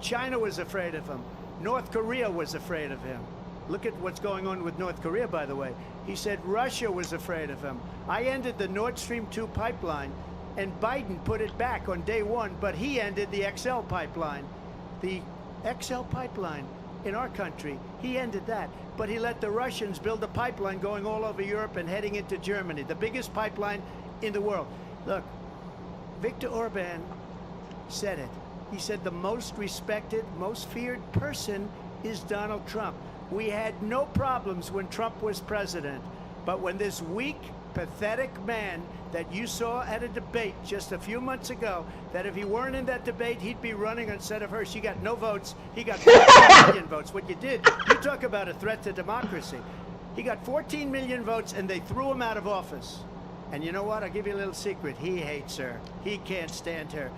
China was afraid of him. North Korea was afraid of him. Look at what's going on with North Korea, by the way. He said Russia was afraid of him. I ended the Nord Stream 2 pipeline, and Biden put it back on day one, but he ended the XL pipeline. The XL pipeline in our country, he ended that. But he let the Russians build a pipeline going all over Europe and heading into Germany, the biggest pipeline in the world. Look, Viktor Orban said it. He said the most respected, most feared person is Donald Trump. We had no problems when Trump was president, but when this weak, pathetic man that you saw at a debate just a few months ago, that if he weren't in that debate, he'd be running instead of her. She got no votes. He got 14 million votes. What you did, you talk about a threat to democracy. He got 14 million votes, and they threw him out of office. And you know what? I'll give you a little secret. He hates her. He can't stand her.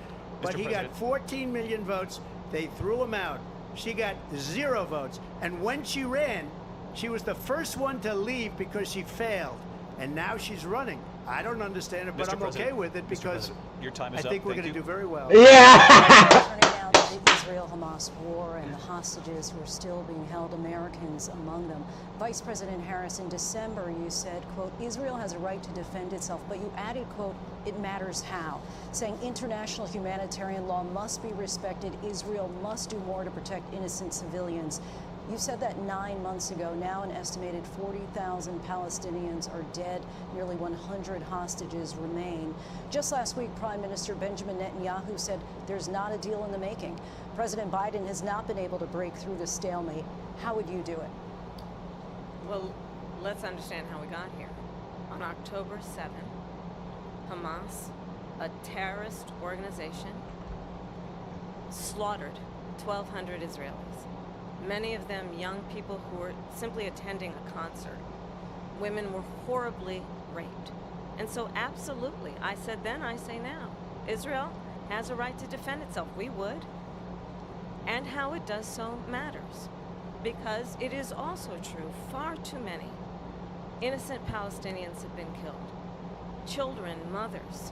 But he got 14 million votes. They threw him out. She got 0 votes. And when she ran, She was the first one to leave because she failed, and now she's running. I don't understand it, but Mr. I'm okay President, with it Mr. because President, your time is I think up. we're Thank going to you. do very well. Yeah. Turning now to the Israel-Hamas war and the hostages who are still being held, Americans among them. Vice President Harris, in December, you said, quote, Israel has a right to defend itself, but you added, quote, it matters how, saying international humanitarian law must be respected. Israel must do more to protect innocent civilians. You said that 9 months ago. Now an estimated 40,000 Palestinians are dead. Nearly 100 hostages remain. Just last week, Prime Minister Benjamin Netanyahu said there's not a deal in the making. President Biden has not been able to break through the stalemate. How would you do it? Well, let's understand how we got here. On October 7th, Hamas, a terrorist organization, slaughtered 1,200 Israelis. Many of them young people who were simply attending a concert. Women were horribly raped. And so absolutely, I said then, I say now, Israel has a right to defend itself. We would. And how it does so matters. Because it is also true, far too many innocent Palestinians have been killed. Children, mothers.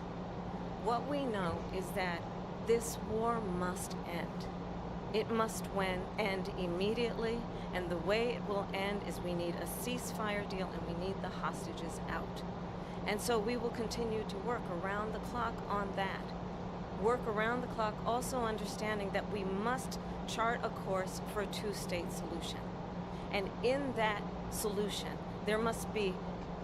What we know is that this war must end. It must end immediately, and the way it will end is we need a ceasefire deal and we need the hostages out. And so we will continue to work around the clock on that. Work around the clock, also understanding that we must chart a course for a two-state solution. And in that solution, there must be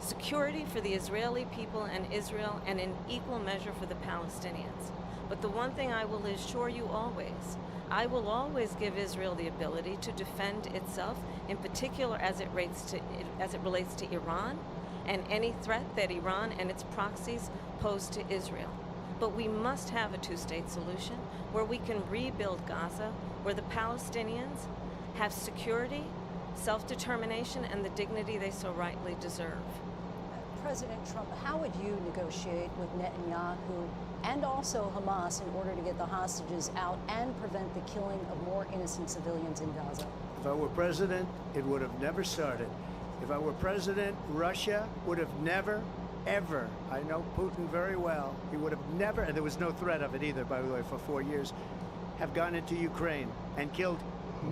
security for the Israeli people and Israel, and in equal measure for the Palestinians. But the one thing I will assure you always, I will always give Israel the ability to defend itself, in particular as it relates to Iran and any threat that Iran and its proxies pose to Israel. But we must have a two-state solution where we can rebuild Gaza, where the Palestinians have security, self-determination, and the dignity they so rightly deserve. President Trump, how would you negotiate with Netanyahu and also Hamas in order to get the hostages out and prevent the killing of more innocent civilians in Gaza? If I were president, it would have never started. If I were president, Russia would have never, ever, I know Putin very well, he would have never, and there was no threat of it either, by the way, for 4 years, have gone into Ukraine and killed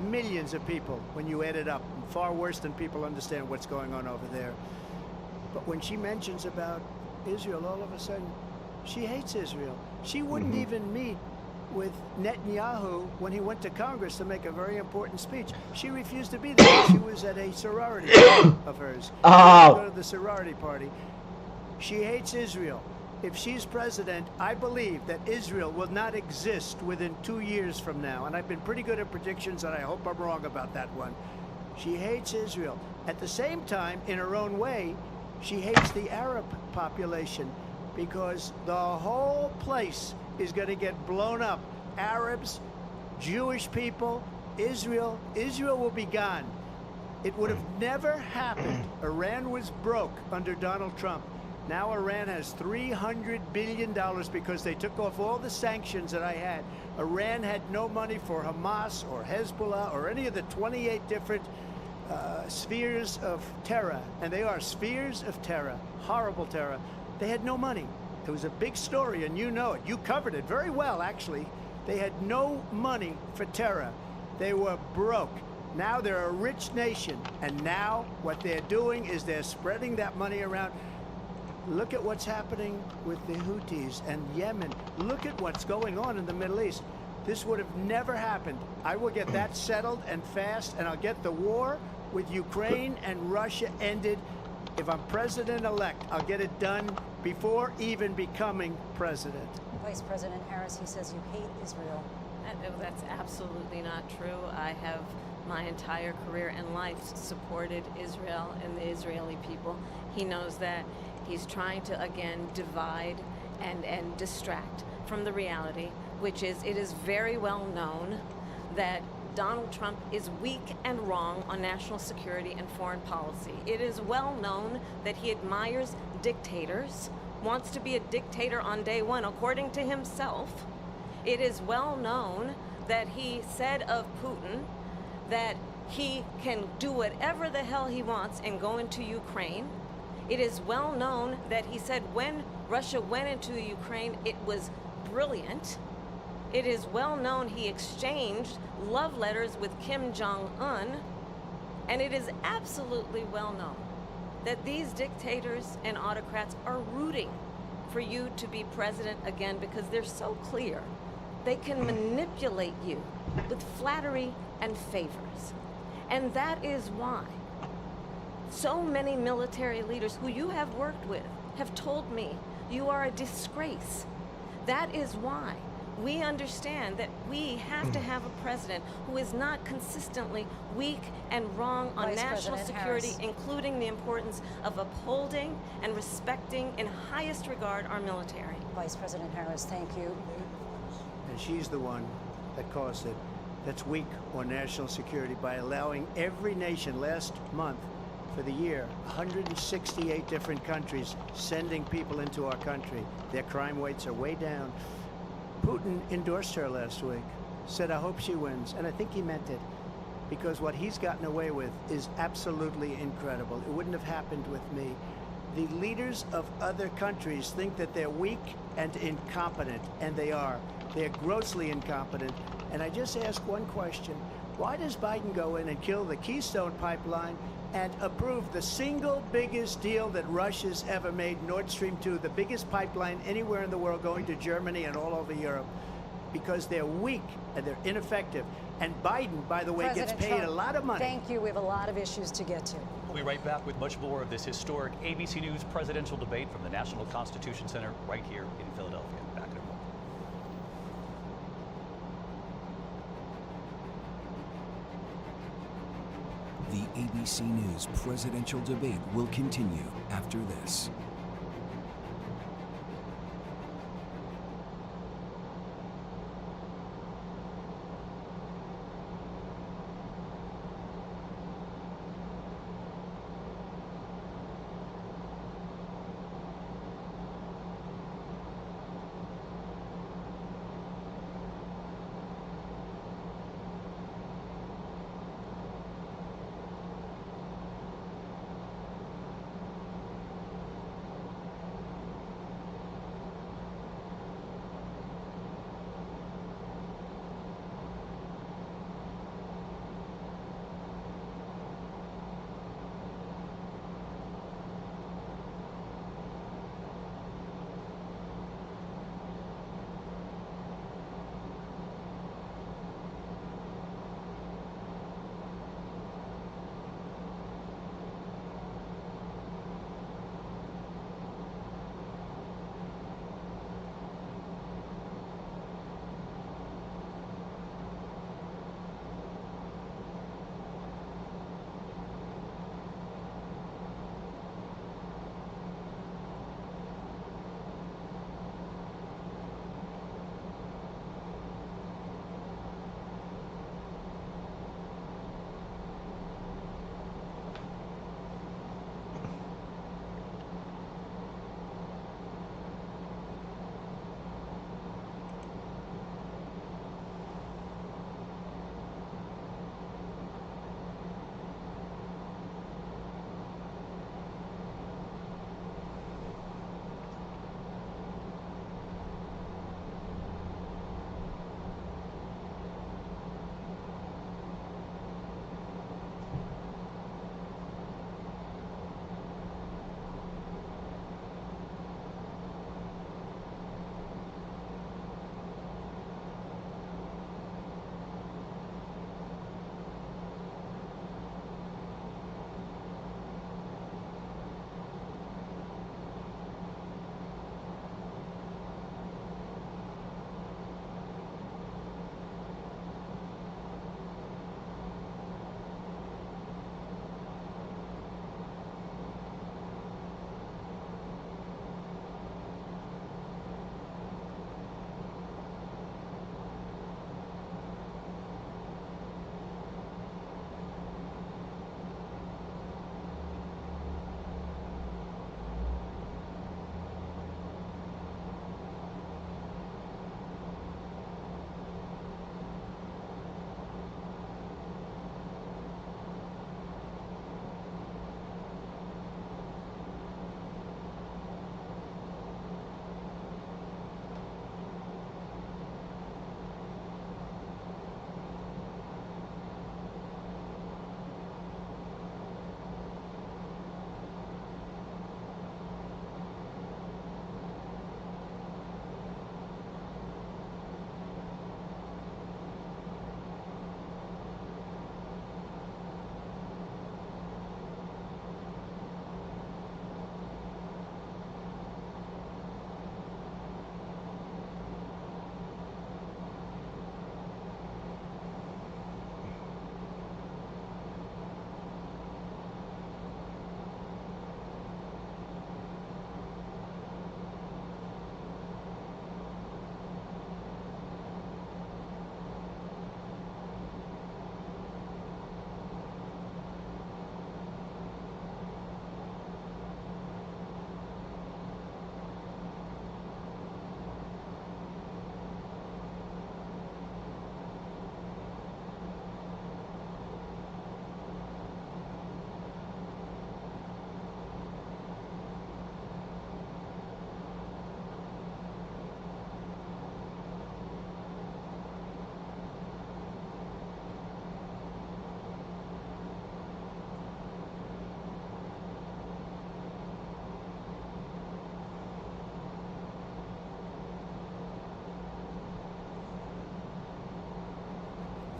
millions of people when you add it up, far worse than people understand what's going on over there. But when she mentions about Israel, all of a sudden, she hates Israel. She wouldn't even meet with Netanyahu when he went to Congress to make a very important speech. She refused to be there. She was at a sorority party of hers. Oh. Go to the sorority party. She hates Israel. If she's president, I believe that Israel will not exist within 2 years from now. And I've been pretty good at predictions, and I hope I'm wrong about that one. She hates Israel. At the same time, in her own way, she hates the Arab population because the whole place is going to get blown up. Arabs, Jewish people, Israel will be gone. It would have never happened. Iran was broke under Donald Trump. Now Iran has $300 billion because they took off all the sanctions that I had. Iran had no money for Hamas or Hezbollah or any of the 28 different spheres of terror, and they are spheres of terror, horrible terror. They had no money. It was a big story, and you know it. You covered it very well, actually. They had no money for terror. They were broke. Now they're a rich nation, and now what they're doing is they're spreading that money around. Look at what's happening with the Houthis and Yemen. Look at what's going on in the Middle East. This would have never happened. I will get that settled and fast, and I'll get the war with Ukraine and Russia ended. If I'm president-elect, I'll get it done before even becoming president. Vice President Harris, he says you hate Israel. That's absolutely not true. I have my entire career and life supported Israel and the Israeli people. He knows that. He's trying to, again, divide and distract from the reality, which is it is very well known that Donald Trump is weak and wrong on national security and foreign policy. It is well known that he admires dictators, wants to be a dictator on day one, according to himself. It is well known that he said of Putin that He can do whatever the hell he wants and go into Ukraine. It is well known that he said when Russia went into Ukraine, it was brilliant. It is well known he exchanged love letters with Kim Jong-un. And it is absolutely well known that these dictators and autocrats are rooting for you to be president again because they're so clear. They can manipulate you with flattery and favors. And that is why so many military leaders who you have worked with have told me you are a disgrace. That is why we understand that we have to have a president who is not consistently weak and wrong on Vice national President security, Harris. including the importance of upholding and respecting in highest regard our military. Vice President Harris, thank you. And she's the one that caused it, that's weak on national security by allowing every nation last month for the year, 168 different countries sending people into our country. Their crime rates are way down. Putin endorsed her last week, said, I hope she wins. And I think he meant it, because what he's gotten away with is absolutely incredible. It wouldn't have happened with me. The leaders of other countries think that they're weak and incompetent, and they are. They're grossly incompetent. And I just ask one question. Why does Biden go in and kill the Keystone Pipeline and approve the single biggest deal that Russia's ever made, Nord Stream 2, the biggest pipeline anywhere in the world going to Germany and all over Europe? Because they're weak and they're ineffective. And Biden, by the way, President gets paid Trump, a lot of money. Thank you. We have a lot of issues to get to. We'll be right back with much more of this historic ABC News presidential debate from the National Constitution Center right here in Philadelphia. Back in a moment. The ABC News presidential debate will continue after this.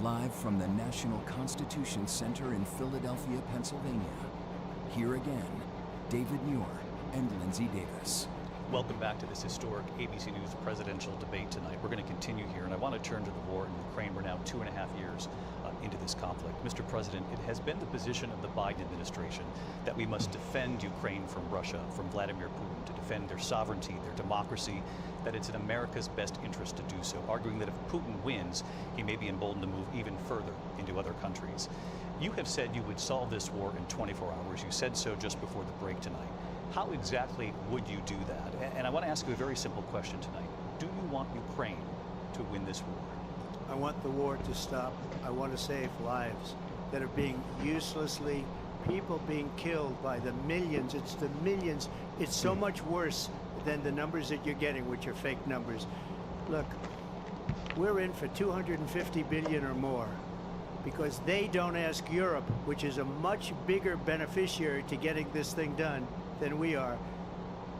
Live from the National Constitution Center in Philadelphia, Pennsylvania. Here again, David Muir and Lindsay Davis. Welcome back to this historic ABC News presidential debate tonight. We're going to continue here, and I want to turn to the war in Ukraine. We're now 2.5 years into this conflict. Mr. President, it has been the position of the Biden administration that we must defend Ukraine from Russia, from Vladimir Putin, to defend their sovereignty, their democracy, that it's in America's best interest to do so, arguing that if Putin wins, he may be emboldened to move even further into other countries. You have said you would solve this war in 24 hours. You said so just before the break tonight. How exactly would you do that? And I want to ask you a very simple question tonight. Do you want Ukraine to win this war? I want the war to stop. I want to save lives that are being uselessly, people being killed by the millions. It's the millions. It's so much worse than the numbers that you're getting, which are fake numbers. Look, we're in for 250 billion or more because they don't ask Europe, which is a much bigger beneficiary to getting this thing done than we are.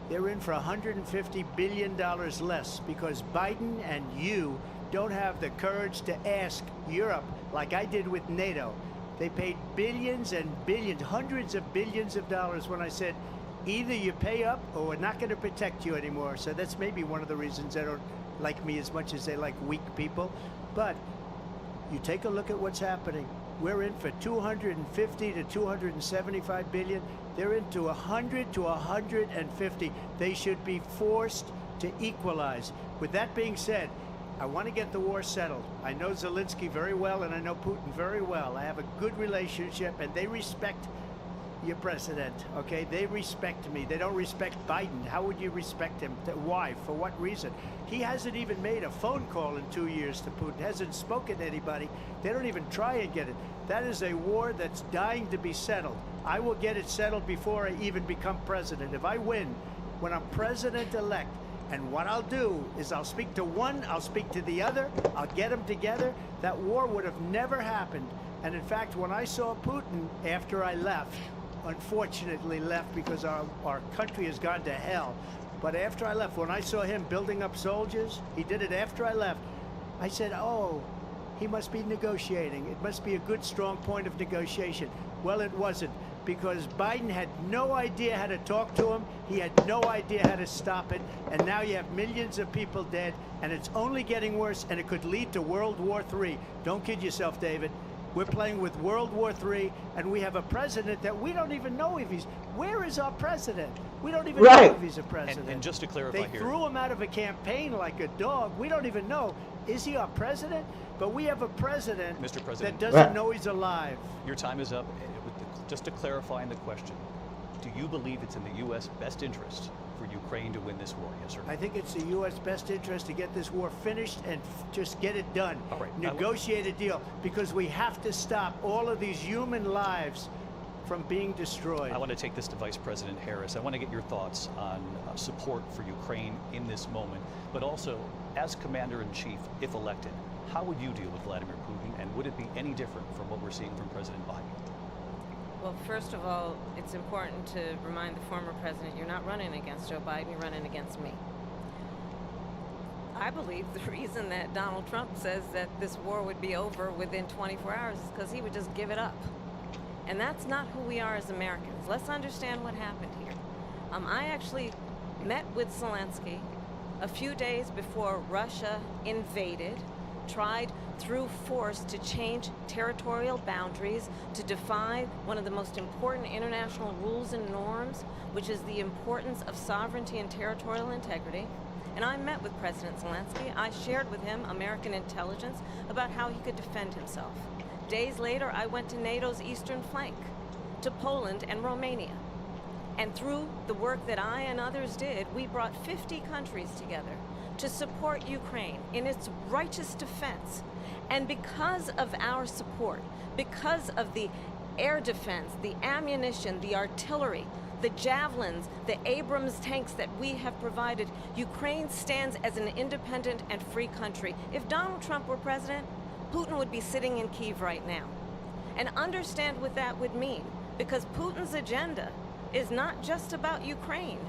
They're in for $150 billion less because Biden and you don't have the courage to ask Europe like I did with NATO. They paid billions and billions, hundreds of billions of dollars when I said, either you pay up or we're not going to protect you anymore. So that's maybe one of the reasons they don't like me as much as they like weak people. But you take a look at what's happening. We're in for 250 to 275 billion. They're into 100 to 150. They should be forced to equalize. With that being said, I want to get the war settled. I know Zelensky very well, and I know Putin very well. I have a good relationship, and they respect your president, okay? They respect me. They don't respect Biden. How would you respect him? Why? For what reason? He hasn't even made a phone call in 2 years to Putin, hasn't spoken to anybody. They don't even try and get it. That is a war that's dying to be settled. I will get it settled before I even become president. If I win, when I'm president-elect, and what I'll do is I'll speak to one, I'll speak to the other, I'll get them together. That war would have never happened. And in fact, when I saw Putin after I left, unfortunately left because our country has gone to hell. But after I left, when I saw him building up soldiers, he did it after I left, I said, oh, he must be negotiating. It must be a good, strong point of negotiation. Well, it wasn't, because Biden had no idea how to talk to him. He had no idea how to stop it. And now you have millions of people dead, and it's only getting worse, and it could lead to World War III. Don't kid yourself, David. We're playing with World War III, and we have a president that we don't even know if he's... Where is our president? We don't even know if he's a president. And just to clarify they here... threw him out of a campaign like a dog. We don't even know. Is he our president? But we have a president, Mr. President, that doesn't know he's alive. Your time is up. Just to clarify in the question, do you believe it's in the U.S. best interest for Ukraine to win this war? Yes or no? I think it's the U.S. best interest to get this war finished and just get it done. All right. Negotiate a deal, because we have to stop all of these human lives from being destroyed. I want to take this to Vice President Harris. I want to get your thoughts on support for Ukraine in this moment, but also as Commander-in-Chief, if elected, how would you deal with Vladimir Putin, and would it be any different from what we're seeing from President Biden? Well, first of all, it's important to remind the former president you're not running against Joe Biden, you're running against me. I believe the reason that Donald Trump says that this war would be over within 24 hours is because he would just give it up. And that's not who we are as Americans. Let's understand what happened here. I actually met with Zelensky a few days before Russia invaded, tried through force to change territorial boundaries, to defy one of the most important international rules and norms, which is the importance of sovereignty and territorial integrity. And I met with President Zelensky. I shared with him American intelligence about how he could defend himself. Days later, I went to NATO's eastern flank, to Poland and Romania. And through the work that I and others did, we brought 50 countries together to support Ukraine in its righteous defense. And because of our support, because of the air defense, the ammunition, the artillery, the javelins, the Abrams tanks that we have provided, Ukraine stands as an independent and free country. If Donald Trump were president, Putin would be sitting in Kyiv right now. And understand what that would mean, because Putin's agenda is not just about Ukraine.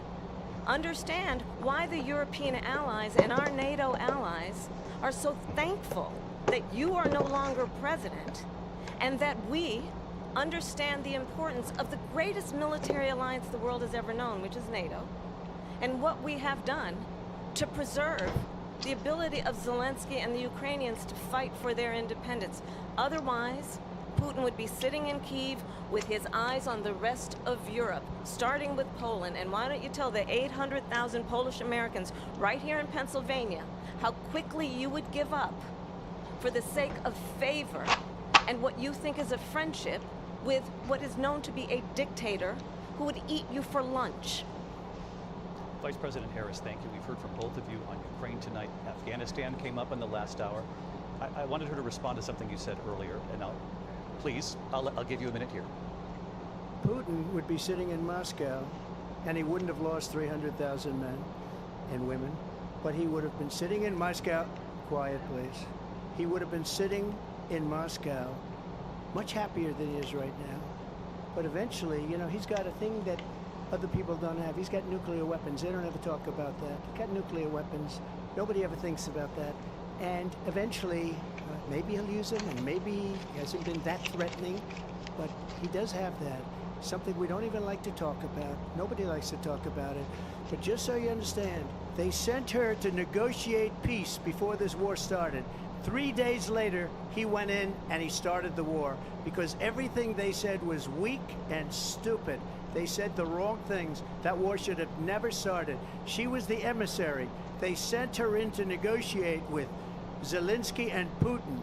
Understand why the European allies and our NATO allies are so thankful that you are no longer president and that we understand the importance of the greatest military alliance the world has ever known, which is NATO, and what we have done to preserve the ability of Zelensky and the Ukrainians to fight for their independence. Otherwise, Putin would be sitting in Kyiv with his eyes on the rest of Europe, starting with Poland. And why don't you tell the 800,000 Polish Americans right here in Pennsylvania how quickly you would give up for the sake of favor and what you think is a friendship with what is known to be a dictator who would eat you for lunch. Vice President Harris, thank you. We've heard from both of you on Ukraine tonight. Afghanistan came up in the last hour. I wanted her to respond to something you said earlier, and I'll give you a minute here. Putin would be sitting in Moscow, and he wouldn't have lost 300,000 men and women, but he would have been sitting in Moscow. Quiet, please. He would have been sitting in Moscow much happier than he is right now. But eventually, you know, he's got a thing that other people don't have. He's got nuclear weapons. They don't ever talk about that. He's got nuclear weapons. Nobody ever thinks about that. And eventually, maybe he'll use them, and maybe he hasn't been that threatening, but he does have that. Something we don't even like to talk about. Nobody likes to talk about it. But just so you understand, they sent her to negotiate peace before this war started. 3 days later, he went in and he started the war because everything they said was weak and stupid. They said the wrong things. That war should have never started. She was the emissary. They sent her in to negotiate with Zelensky and Putin,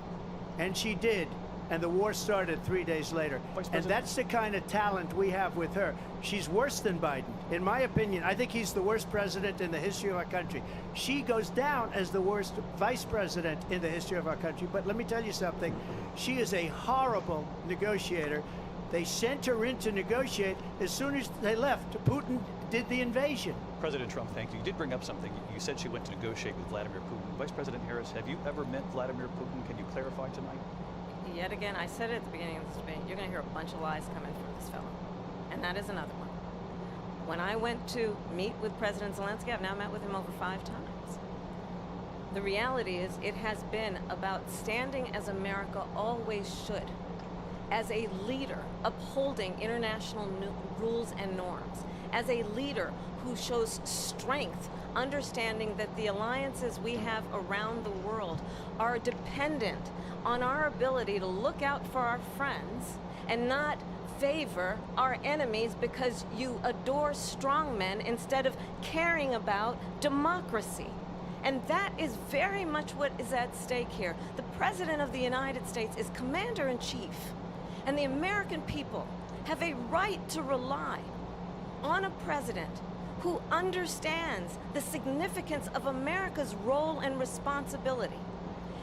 and she did. And the war started 3 days later. And that's the kind of talent we have with her. She's worse than Biden. In my opinion, I think he's the worst president in the history of our country. She goes down as the worst vice president in the history of our country. But let me tell you something. She is a horrible negotiator. They sent her in to negotiate. As soon as they left, Putin did the invasion. President Trump, thank you. You did bring up something. You said she went to negotiate with Vladimir Putin. Vice President Harris, have you ever met Vladimir Putin? Can you clarify tonight? Yet again, I said it at the beginning of this debate, you're going to hear a bunch of lies coming from this fellow. And that is another one. When I went to meet with President Zelensky, I've now met with him over 5 times. The reality is it has been about standing as America always should, as a leader upholding international rules and norms, as a leader who shows strength, understanding that the alliances we have around the world are dependent on our ability to look out for our friends and not favor our enemies because you adore strongmen instead of caring about democracy. And that is very much what is at stake here. The President of the United States is Commander-in-Chief, and the American people have a right to rely on a president who understands the significance of America's role and responsibility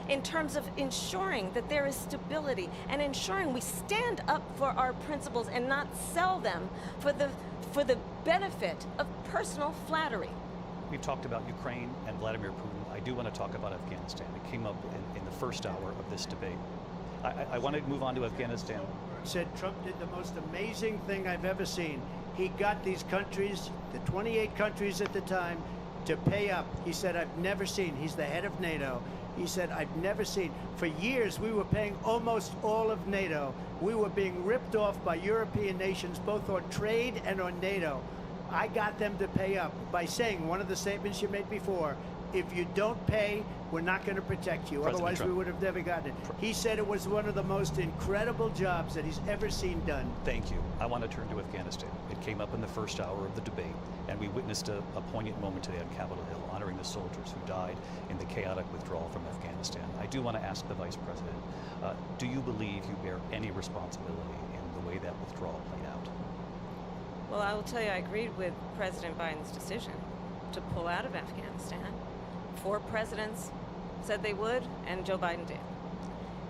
in terms of ensuring that there is stability and ensuring we stand up for our principles and not sell them for the benefit of personal flattery. We've talked about Ukraine and Vladimir Putin. I do want to talk about Afghanistan. It came up in the first hour of this debate. I want to move on to Afghanistan. Said Trump did the most amazing thing I've ever seen. He got these countries, the 28 countries at the time, to pay up. He said, I've never seen. He's the head of NATO. He said, I've never seen. For years, we were paying almost all of NATO. We were being ripped off by European nations, both on trade and on NATO. I got them to pay up by saying one of the statements you made before, if you don't pay, we're not going to protect you. Otherwise, we would have never gotten it. He said it was one of the most incredible jobs that he's ever seen done. Thank you. I want to turn to Afghanistan. It came up in the first hour of the debate, and we witnessed a poignant moment today on Capitol Hill, honoring the soldiers who died in the chaotic withdrawal from Afghanistan. I do want to ask the Vice President, do you believe you bear any responsibility in the way that withdrawal played out? Well, I will tell you, I agreed with President Biden's decision to pull out of Afghanistan. 4 presidents said they would, and Joe Biden did.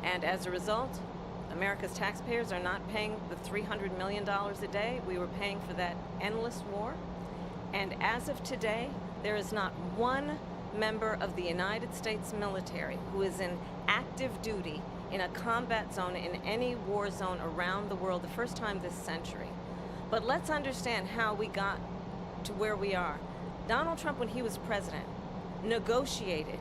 And as a result, America's taxpayers are not paying the $300 million a day we were paying for that endless war. And as of today, there is not one member of the United States military who is in active duty in a combat zone in any war zone around the world, the first time this century. But let's understand how we got to where we are. Donald Trump, when he was president, negotiated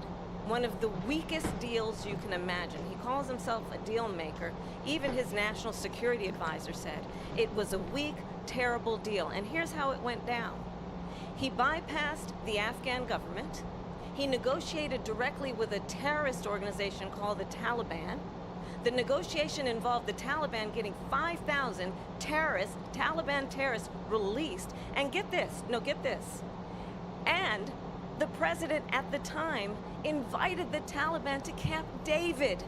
one of the weakest deals you can imagine. He calls himself a deal maker. Even his national security advisor said it was a weak, terrible deal. And here's how it went down. He bypassed the Afghan government. He negotiated directly with a terrorist organization called the Taliban. The negotiation involved the Taliban getting 5,000 Taliban terrorists released. And get this, and the president at the time invited the Taliban to Camp David,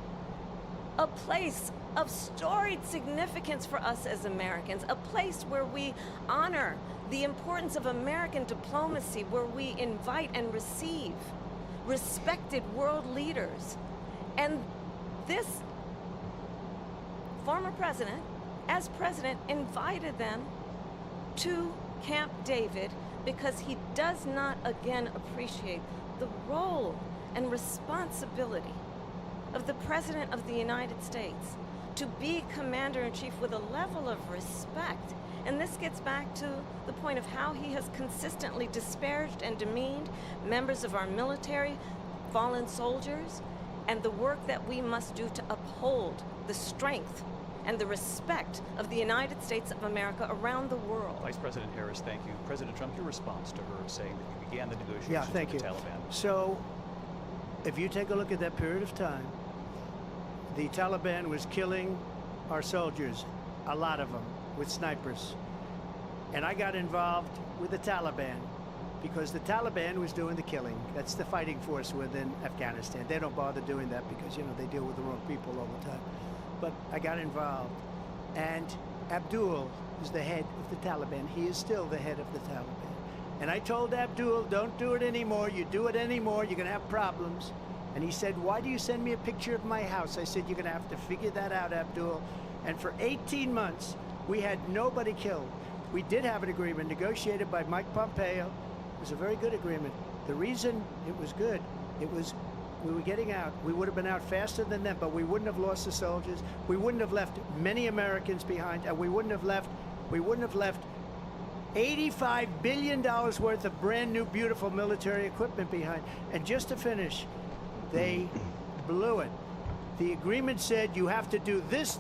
a place of storied significance for us as Americans, a place where we honor the importance of American diplomacy, where we invite and receive respected world leaders. And this former president, as president, invited them to Camp David because he does not again appreciate the role and responsibility of the President of the United States to be commander-in-chief with a level of respect. And this gets back to the point of how he has consistently disparaged and demeaned members of our military, fallen soldiers, and the work that we must do to uphold the strength and the respect of the United States of America around the world. Vice President Harris, thank you. President Trump, your response to her saying that you began the negotiations Yeah, thank with you. the Taliban. So, if you take a look at that period of time, the Taliban was killing our soldiers, a lot of them, with snipers. And I got involved with the Taliban because the Taliban was doing the killing. That's the fighting force within Afghanistan. They don't bother doing that because, they deal with the wrong people all the time. But I got involved. And Abdul is the head of the Taliban. He is still the head of the Taliban. And I told Abdul, don't do it anymore. You do it anymore, you're going to have problems. And he said, why do you send me a picture of my house? I said, you're going to have to figure that out, Abdul. And for 18 months, we had nobody killed. We did have an agreement negotiated by Mike Pompeo. It was a very good agreement. The reason it was good, we were getting out. We would have been out faster than them, but we wouldn't have lost the soldiers. We wouldn't have left many Americans behind, and we wouldn't have left $85 billion worth of brand new, beautiful military equipment behind. And just to finish, they blew it. The agreement said you have to do this,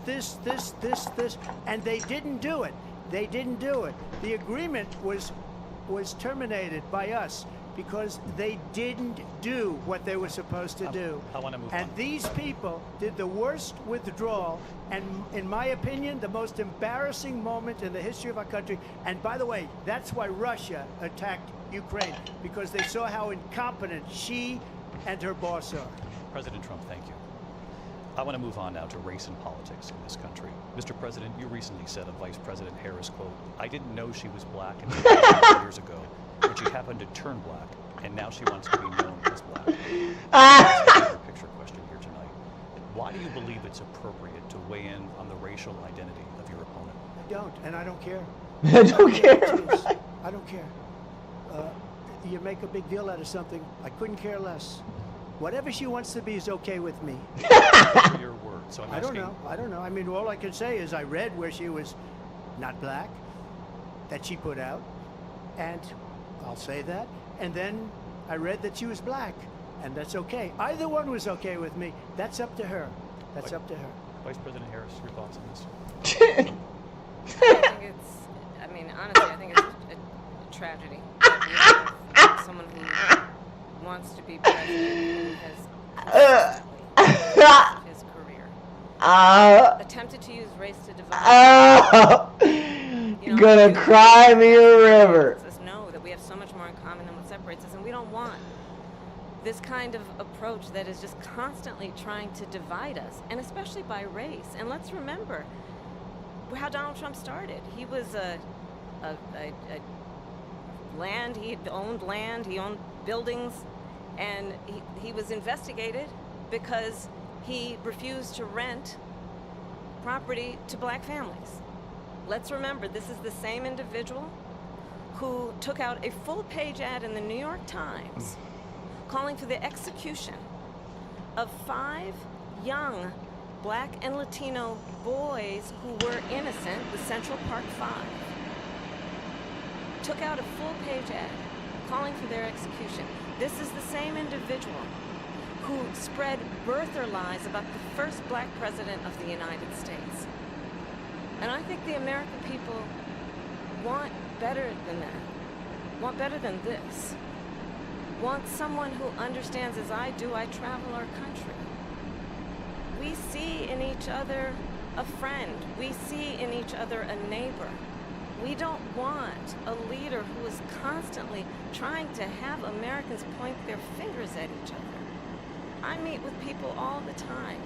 and they didn't do it. They didn't do it. The agreement was terminated by us because they didn't do what they were supposed to do. I want to move and on. These people did the worst withdrawal, and in my opinion, the most embarrassing moment in the history of our country. And by the way, that's why Russia attacked Ukraine, because they saw how incompetent she and her boss are. President Trump, thank you. I want to move on now to race and politics in this country. Mr. President, you recently said of Vice President Harris, quote, I didn't know she was black until 5 years ago, when she happened to turn black, and now she wants to be known as black. That's a bigger picture question here tonight. Why do you believe it's appropriate to weigh in on the racial identity of your opponent? I don't, and I don't care. I don't care. I don't care. You make a big deal out of something, I couldn't care less. Whatever she wants to be is okay with me. For your word. So I'm I asking, don't know. I mean, all I can say is I read where she was not black, that she put out, and I'll say that. And then I read that she was black, and that's okay. Either one was okay with me. That's up to her. That's up to her. Vice President Harris, your thoughts on this? Honestly, I think it's a tragedy that we have someone who wants to be president who has consistently, his career, attempted to use race to divide. You're gonna cry me a river. Us know that we have so much more in common than what separates us, and we don't want this kind of approach that is just constantly trying to divide us, and especially by race. And let's remember how Donald Trump started. He was he owned buildings, and he was investigated because he refused to rent property to black families. Let's remember, this is the same individual who took out a full-page ad in the New York Times calling for the execution of 5 young black and Latino boys who were innocent, the Central Park 5. Took out a full-page ad calling for their execution. This is the same individual who spread birther lies about the first black president of the United States. And I think the American people want better than that, want better than this, want someone who understands, as I do, I travel our country. We see in each other a friend. We see in each other a neighbor. We don't want a leader who is constantly trying to have Americans point their fingers at each other. I meet with people all the time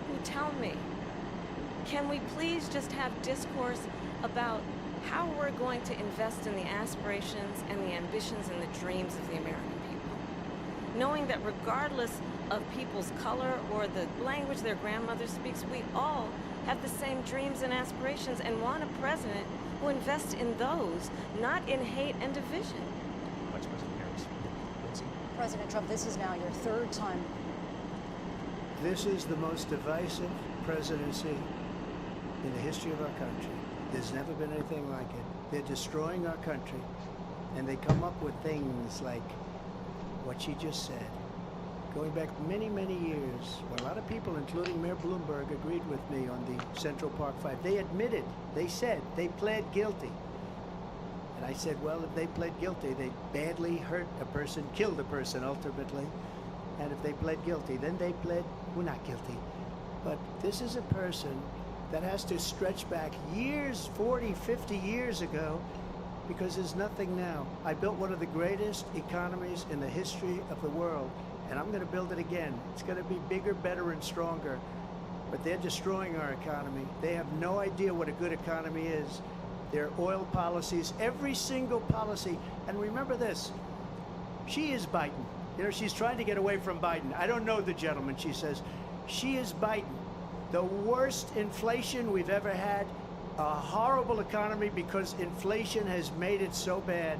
who tell me, can we please just have discourse about how we're going to invest in the aspirations and the ambitions and the dreams of the American people? Knowing that regardless of people's color or the language their grandmother speaks, we all have the same dreams and aspirations and want a president who invests in those, not in hate and division. Vice President Harris. Lindsay. President Trump, this is now your third time. This is the most divisive presidency in the history of our country. There's never been anything like it. They're destroying our country, and they come up with things like what she just said. Going back many, many years, a lot of people, including Mayor Bloomberg, agreed with me on the Central Park Five. They admitted, they said, they pled guilty. And I said, well, if they pled guilty, they badly hurt a person, killed a person ultimately. And if they pled guilty, then they pled, we're not guilty. But this is a person that has to stretch back years, 40, 50 years ago, because there's nothing now. I built one of the greatest economies in the history of the world, and I'm going to build it again. It's going to be bigger, better, and stronger. But they're destroying our economy. They have no idea what a good economy is. Their oil policies, every single policy. And remember this, she is Biden. You know, she's trying to get away from Biden. I don't know the gentleman, she says. She is Biden. The worst inflation we've ever had, a horrible economy because inflation has made it so bad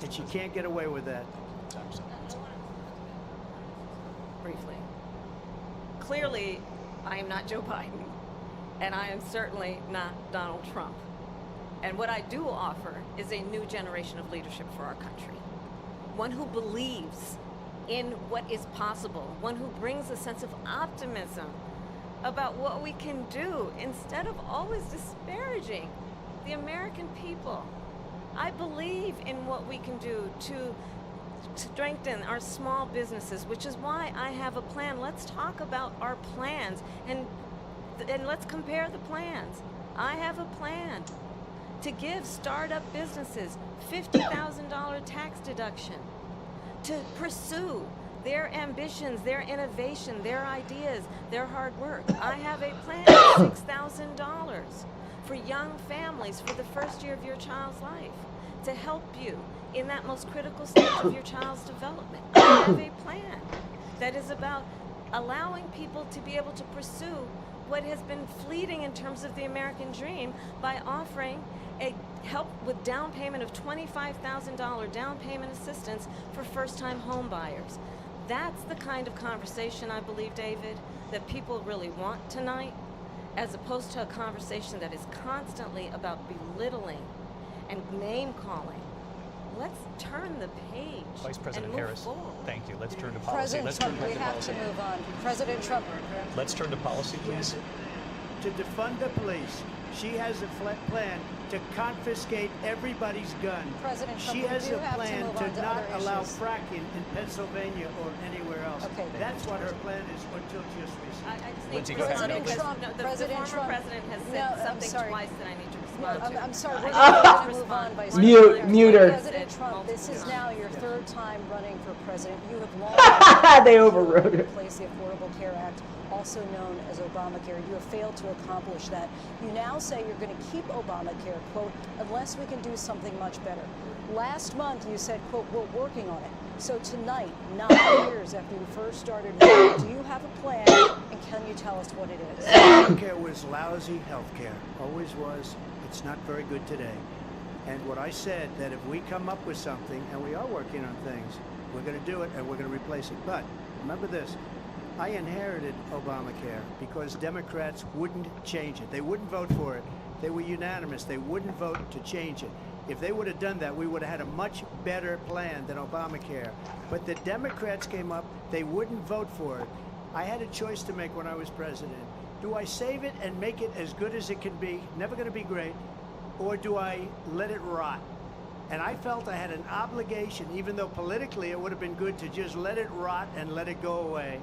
that she can't get away with that. Briefly. Clearly, I am not Joe Biden, and I am certainly not Donald Trump. And what I do offer is a new generation of leadership for our country. One who believes in what is possible, one who brings a sense of optimism about what we can do instead of always disparaging the American people. I believe in what we can do to strengthen our small businesses, which is why I have a plan. Let's talk about our plans and let's compare the plans. I have a plan to give startup businesses $50,000 tax deduction, to pursue their ambitions, their innovation, their ideas, their hard work. I have a plan of $6,000 for young families for the first year of your child's life to help you in that most critical stage of your child's development. I have a plan that is about allowing people to be able to pursue what has been fleeting in terms of the American dream by offering a help with down payment of $25,000 down payment assistance for first-time home buyers. That's the kind of conversation, I believe, David, that people really want tonight, as opposed to a conversation that is constantly about belittling and name-calling. Let's turn the page. Vice President and move Harris, forward. thank you. Let's turn to policy. President Let's Trump, turn we to have policy. to move on. President Trump. Let's turn to policy, please. To defund the police, she has a plan to confiscate everybody's gun. President Trump, she we has do a have to plan move to on to not other allow issues. fracking in Pennsylvania or anywhere else. Okay. That's what her plan is until just recently. I just need Lindsay, to go ahead. respond President because Trump, the President former Trump. president has No, said I'm something sorry. twice that I need to No, respond to. I'm sorry. I We're just going want to move on, Vice Mute- President. mute her. President Trump, this is now your third time running for president. You have long They overrode it. replace the Affordable Care Act, also known as Obamacare. You have failed to accomplish that. You now say you're going to keep Obamacare, quote, unless we can do something much better. Last month you said, quote, we're working on it. So tonight, 9 years after you first started running, do you have a plan, and can you tell us what it is? Obamacare was lousy health care, always was. It's not very good today. And what I said, that if we come up with something, and we are working on things, we're going to do it and we're going to replace it. But remember this, I inherited Obamacare because Democrats wouldn't change it. They wouldn't vote for it. They were unanimous. They wouldn't vote to change it. If they would have done that, we would have had a much better plan than Obamacare. But the Democrats came up, they wouldn't vote for it. I had a choice to make when I was president. Do I save it and make it as good as it can be, never going to be great, or do I let it rot? And I felt I had an obligation, even though politically it would have been good to just let it rot and let it go away.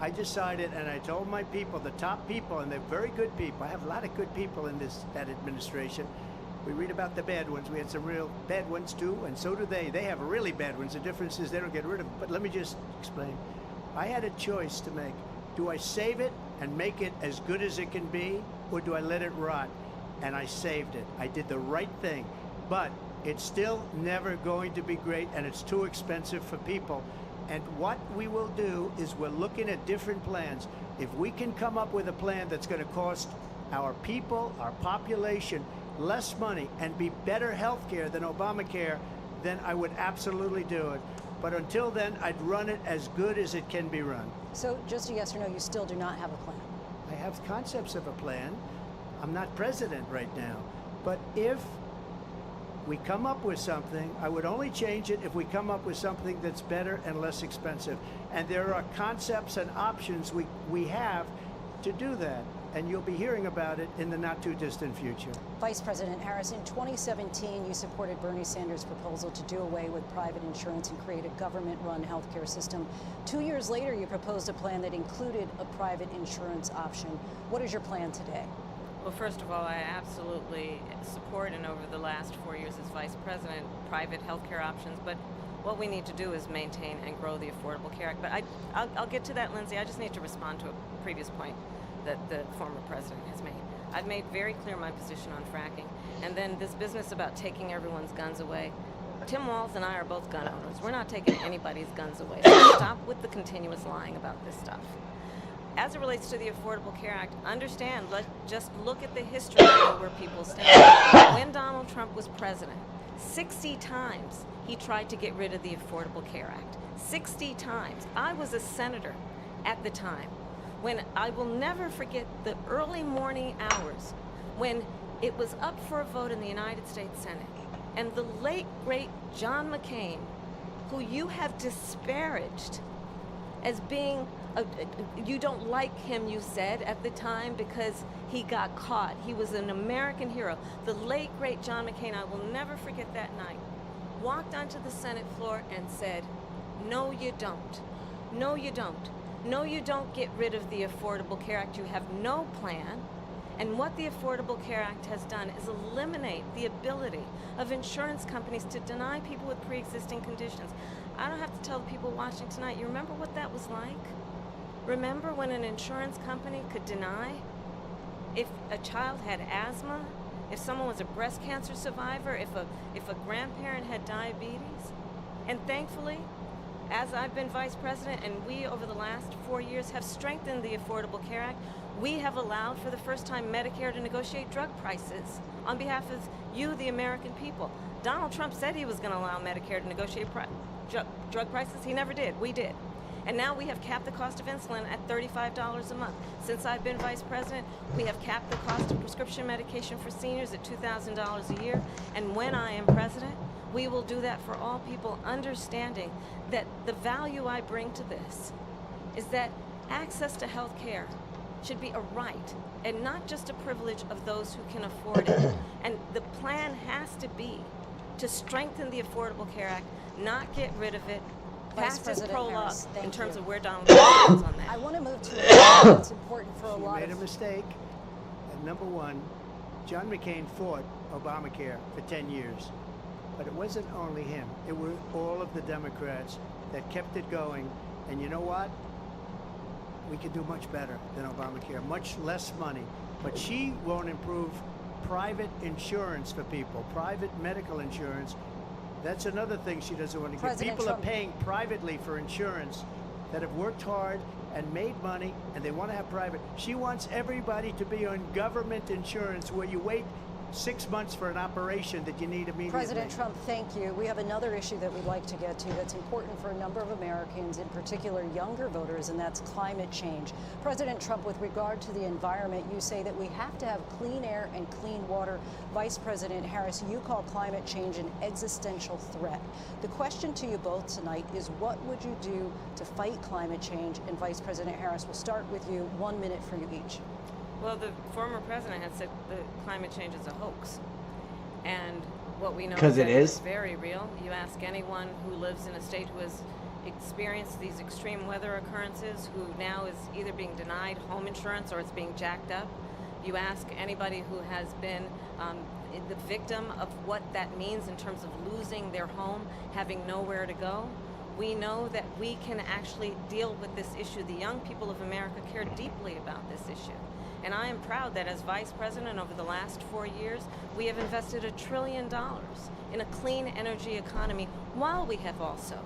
I decided, and I told my people, the top people, and they're very good people. I have a lot of good people in that administration. We read about the bad ones. We had some real bad ones too, and so do they. They have really bad ones. The difference is they don't get rid of them. But let me just explain. I had a choice to make. Do I save it and make it as good as it can be, or do I let it rot? And I saved it. I did the right thing. But it's still never going to be great, and it's too expensive for people. And what we will do is we're looking at different plans. If we can come up with a plan that's going to cost our people, our population, less money and be better health care than Obamacare, then I would absolutely do it. But until then, I'd run it as good as it can be run. So just a yes or no, you still do not have a plan? I have concepts of a plan. I'm not president right now. But if we come up with something, I would only change it if we come up with something that's better and less expensive. And there are concepts and options we have to do that. And you'll be hearing about it in the not-too-distant future. Vice President Harris, in 2017, you supported Bernie Sanders' proposal to do away with private insurance and create a government-run healthcare system. 2 years later, you proposed a plan that included a private insurance option. What is your plan today? Well, first of all, I absolutely support, and over the last 4 years as vice president, private healthcare options. But what we need to do is maintain and grow the Affordable Care Act. But I'll get to that, Lindsay. I just need to respond to a previous point that the former president has made. I've made very clear my position on fracking. And then this business about taking everyone's guns away. Tim Walz and I are both gun owners. We're not taking anybody's guns away. So stop with the continuous lying about this stuff. As it relates to the Affordable Care Act, understand, let's just look at the history of where people stand. When Donald Trump was president, 60 times he tried to get rid of the Affordable Care Act. 60 times. I was a senator at the time. When I will never forget the early morning hours when it was up for a vote in the United States Senate, and the late, great John McCain, who you have disparaged as being, you don't like him, you said, at the time because he got caught. He was an American hero. The late, great John McCain, I will never forget that night, walked onto the Senate floor and said, "No, you don't. No, you don't. No, you don't get rid of the Affordable Care Act. You have no plan." And what the Affordable Care Act has done is eliminate the ability of insurance companies to deny people with pre-existing conditions. I don't have to tell the people watching tonight, you remember what that was like? Remember when an insurance company could deny if a child had asthma, if someone was a breast cancer survivor, if a grandparent had diabetes? And thankfully, as I've been vice president, and we over the last 4 years have strengthened the Affordable Care Act, we have allowed for the first time Medicare to negotiate drug prices on behalf of you, the American people. Donald Trump said he was going to allow Medicare to negotiate drug prices. He never did. We did. And now we have capped the cost of insulin at $35 a month. Since I've been vice president, we have capped the cost of prescription medication for seniors at $2,000 a year. And when I am president, we will do that for all people, understanding that the value I bring to this is that access to health care should be a right and not just a privilege of those who can afford it. And the plan has to be to strengthen the Affordable Care Act, not get rid of it. Vice Past is President prologue Harris, in thank terms you. of where Donald Trump stands on that. I want to move to a issue that's important for a You lot made a of... mistake. And number one, John McCain fought Obamacare for 10 years. But it wasn't only him. It were all of the Democrats that kept it going. And you know what? We could do much better than Obamacare, much less money. But she won't improve private insurance for people, private medical insurance. That's another thing she doesn't want to give. President People Trump. are paying privately for insurance that have worked hard and made money, and they want to have private. She wants everybody to be on government insurance where you wait 6 months for an operation that you need immediately. President Trump, thank you. We have another issue that we'd like to get to that's important for a number of Americans, in particular younger voters, and that's climate change. President Trump, with regard to the environment, you say that we have to have clean air and clean water. Vice President Harris, you call climate change an existential threat. The question to you both tonight is, what would you do to fight climate change? And Vice President Harris, we'll start with you. 1 minute for you each. Well, the former president had said that climate change is a hoax. And what we know is that it's very real. You ask anyone who lives in a state who has experienced these extreme weather occurrences, who now is either being denied home insurance or it's being jacked up. You ask anybody who has been the victim of what that means in terms of losing their home, having nowhere to go. We know that we can actually deal with this issue. The young people of America care deeply about this issue. And I am proud that as vice president over the last 4 years, we have invested $1 trillion in a clean energy economy, while we have also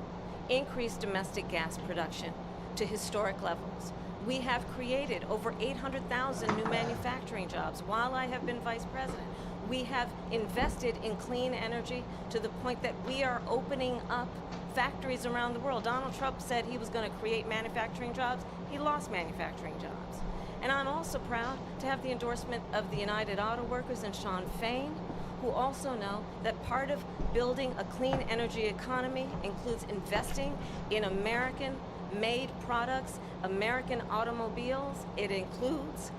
increased domestic gas production to historic levels. We have created over 800,000 new manufacturing jobs while I have been vice president. We have invested in clean energy to the point that we are opening up factories around the world. Donald Trump said he was going to create manufacturing jobs. He lost manufacturing jobs. And I'm also proud to have the endorsement of the United Auto Workers and Sean Fain, who also know that part of building a clean energy economy includes investing in American-made products, American automobiles. It includes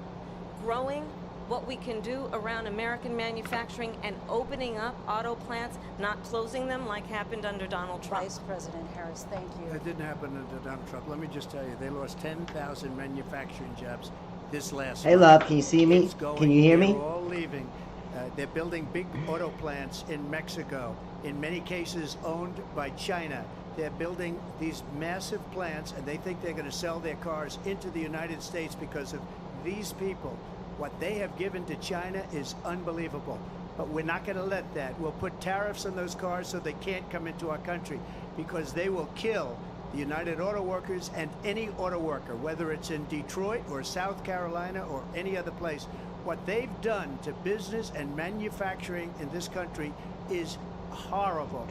growing what we can do around American manufacturing and opening up auto plants, not closing them like happened under Donald Trump. Vice President Harris, thank you. That didn't happen under Donald Trump. Let me just tell you, they lost 10,000 manufacturing jobs this last Hey, month. love, can you see me? Can you hear me? They're all leaving. They're building big auto plants in Mexico, in many cases owned by China. They're building these massive plants, and they think they're going to sell their cars into the United States because of these people. What they have given to China is unbelievable. But we're not going to let that. We'll put tariffs on those cars so they can't come into our country, because they will kill the United Auto Workers and any auto worker, whether it's in Detroit or South Carolina or any other place. What they've done to business and manufacturing in this country is horrible.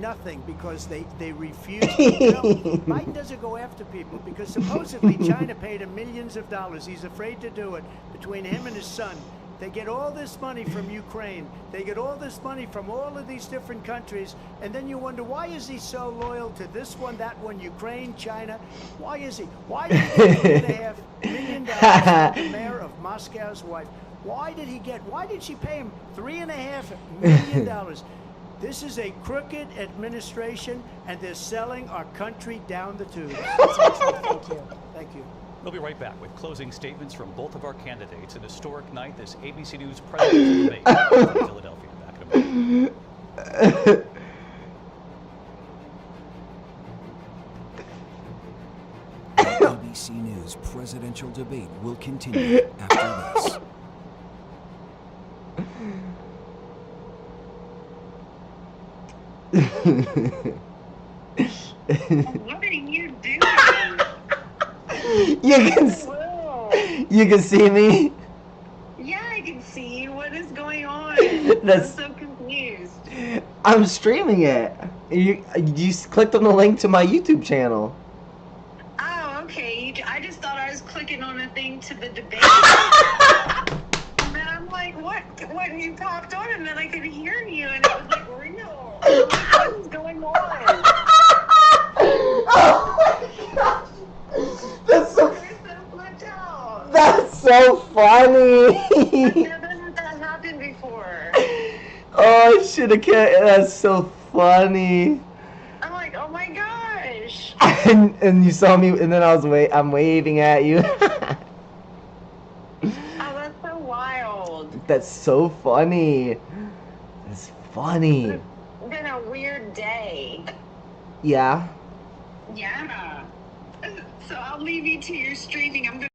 Nothing, because they refuse to. Biden doesn't go after people because supposedly China paid him millions of dollars. He's afraid to do it. Between him and his son, they get all this money from Ukraine. They get all this money from all of these different countries. And then you wonder, why is he so loyal to this one, that one, Ukraine, China? Why is he? Why did he get $3.5 million from the mayor of Moscow's wife? Why did she pay him $3.5 million? This is a crooked administration, and they're selling our country down the tubes. Thank you. Thank you. We'll be right back with closing statements from both of our candidates. An historic night, this ABC News presidential debate from Philadelphia. Back in a moment. ABC News presidential debate will continue after this. What are you doing? You can see me. Yeah, I can see you. What is going on? That's- I'm so confused. I'm streaming it. You clicked on the link to my YouTube channel. Oh, okay. I just thought I was clicking on a thing to the debate. And then I'm like, what? When you popped on, and then I could hear you, and it was like real. I'm like, what is going on? Oh my gosh. That's so. You're so flipped out. That's so funny. I've never had that happen before. Oh, I should have kept. That's so funny. I'm like, oh my gosh. And you saw me, and then I'm waving at you. Oh, that's so wild. That's so funny. That's funny. It's been a weird day. Yeah. Yeah. So I'll leave you to your streaming. I'm going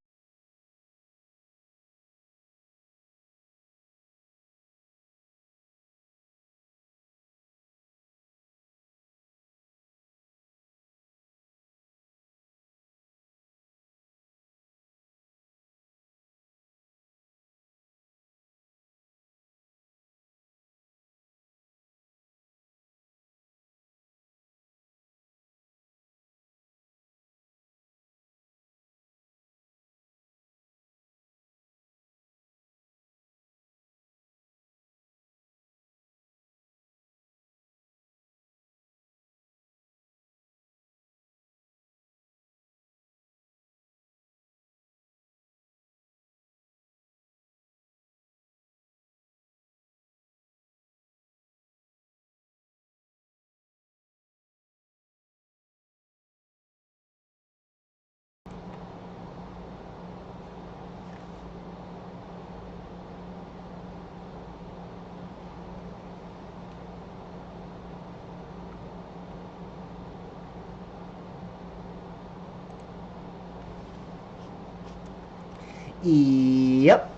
Yep.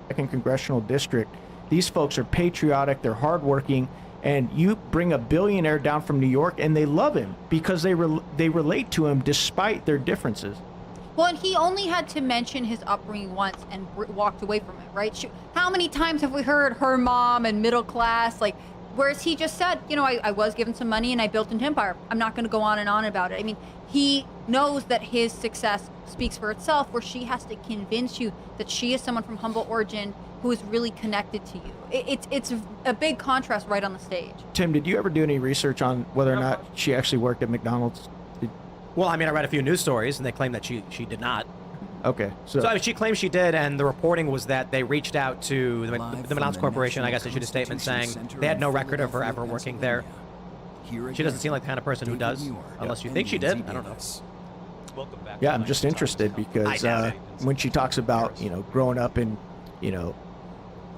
Second congressional district. These folks are patriotic, they're hardworking, and you bring a billionaire down from New York and they love him because they relate to him despite their differences. Well, and he only had to mention his upbringing once and walked away from it, right? How many times have we heard her mom and middle class, like, whereas he just said, you know, I was given some money and I built an empire. I'm not going to go on and on about it. I mean, he knows that his success speaks for itself, where she has to convince you that she is someone from humble origin who is really connected to you. It's a big contrast right on the stage. Tim, did you ever do any research on whether or not she actually worked at McDonald's? Well, I mean, I read a few news stories, and they claim that she did not. Okay. So I mean, she claims she did, and the reporting was that they reached out to the McDonald's Corporation, I guess, issued a statement saying they had no record of her ever working there. She doesn't seem like the kind of person who does, unless you think she did. I don't know. Yeah, I'm just interested because when she talks about, you know, growing up in, you know,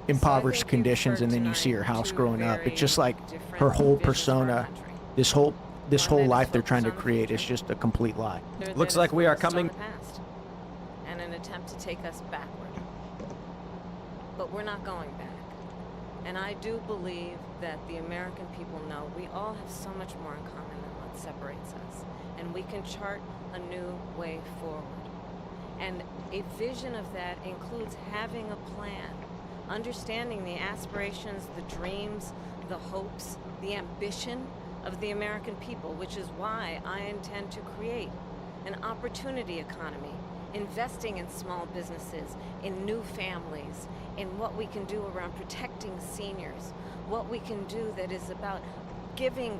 impoverished conditions, and then you see her house growing up, it's just like her whole persona, this whole life they're trying to create is just a complete lie. Looks like we are coming. And an attempt to take us backward. But we're not going back. And I do believe that the American people know we all have so much more in common than what separates us. And we can chart a new way forward. And a vision of that includes having a plan, understanding the aspirations, the dreams, the hopes, the ambition of the American people, which is why I intend to create an opportunity economy, investing in small businesses, in new families, in what we can do around protecting seniors, what we can do that is about giving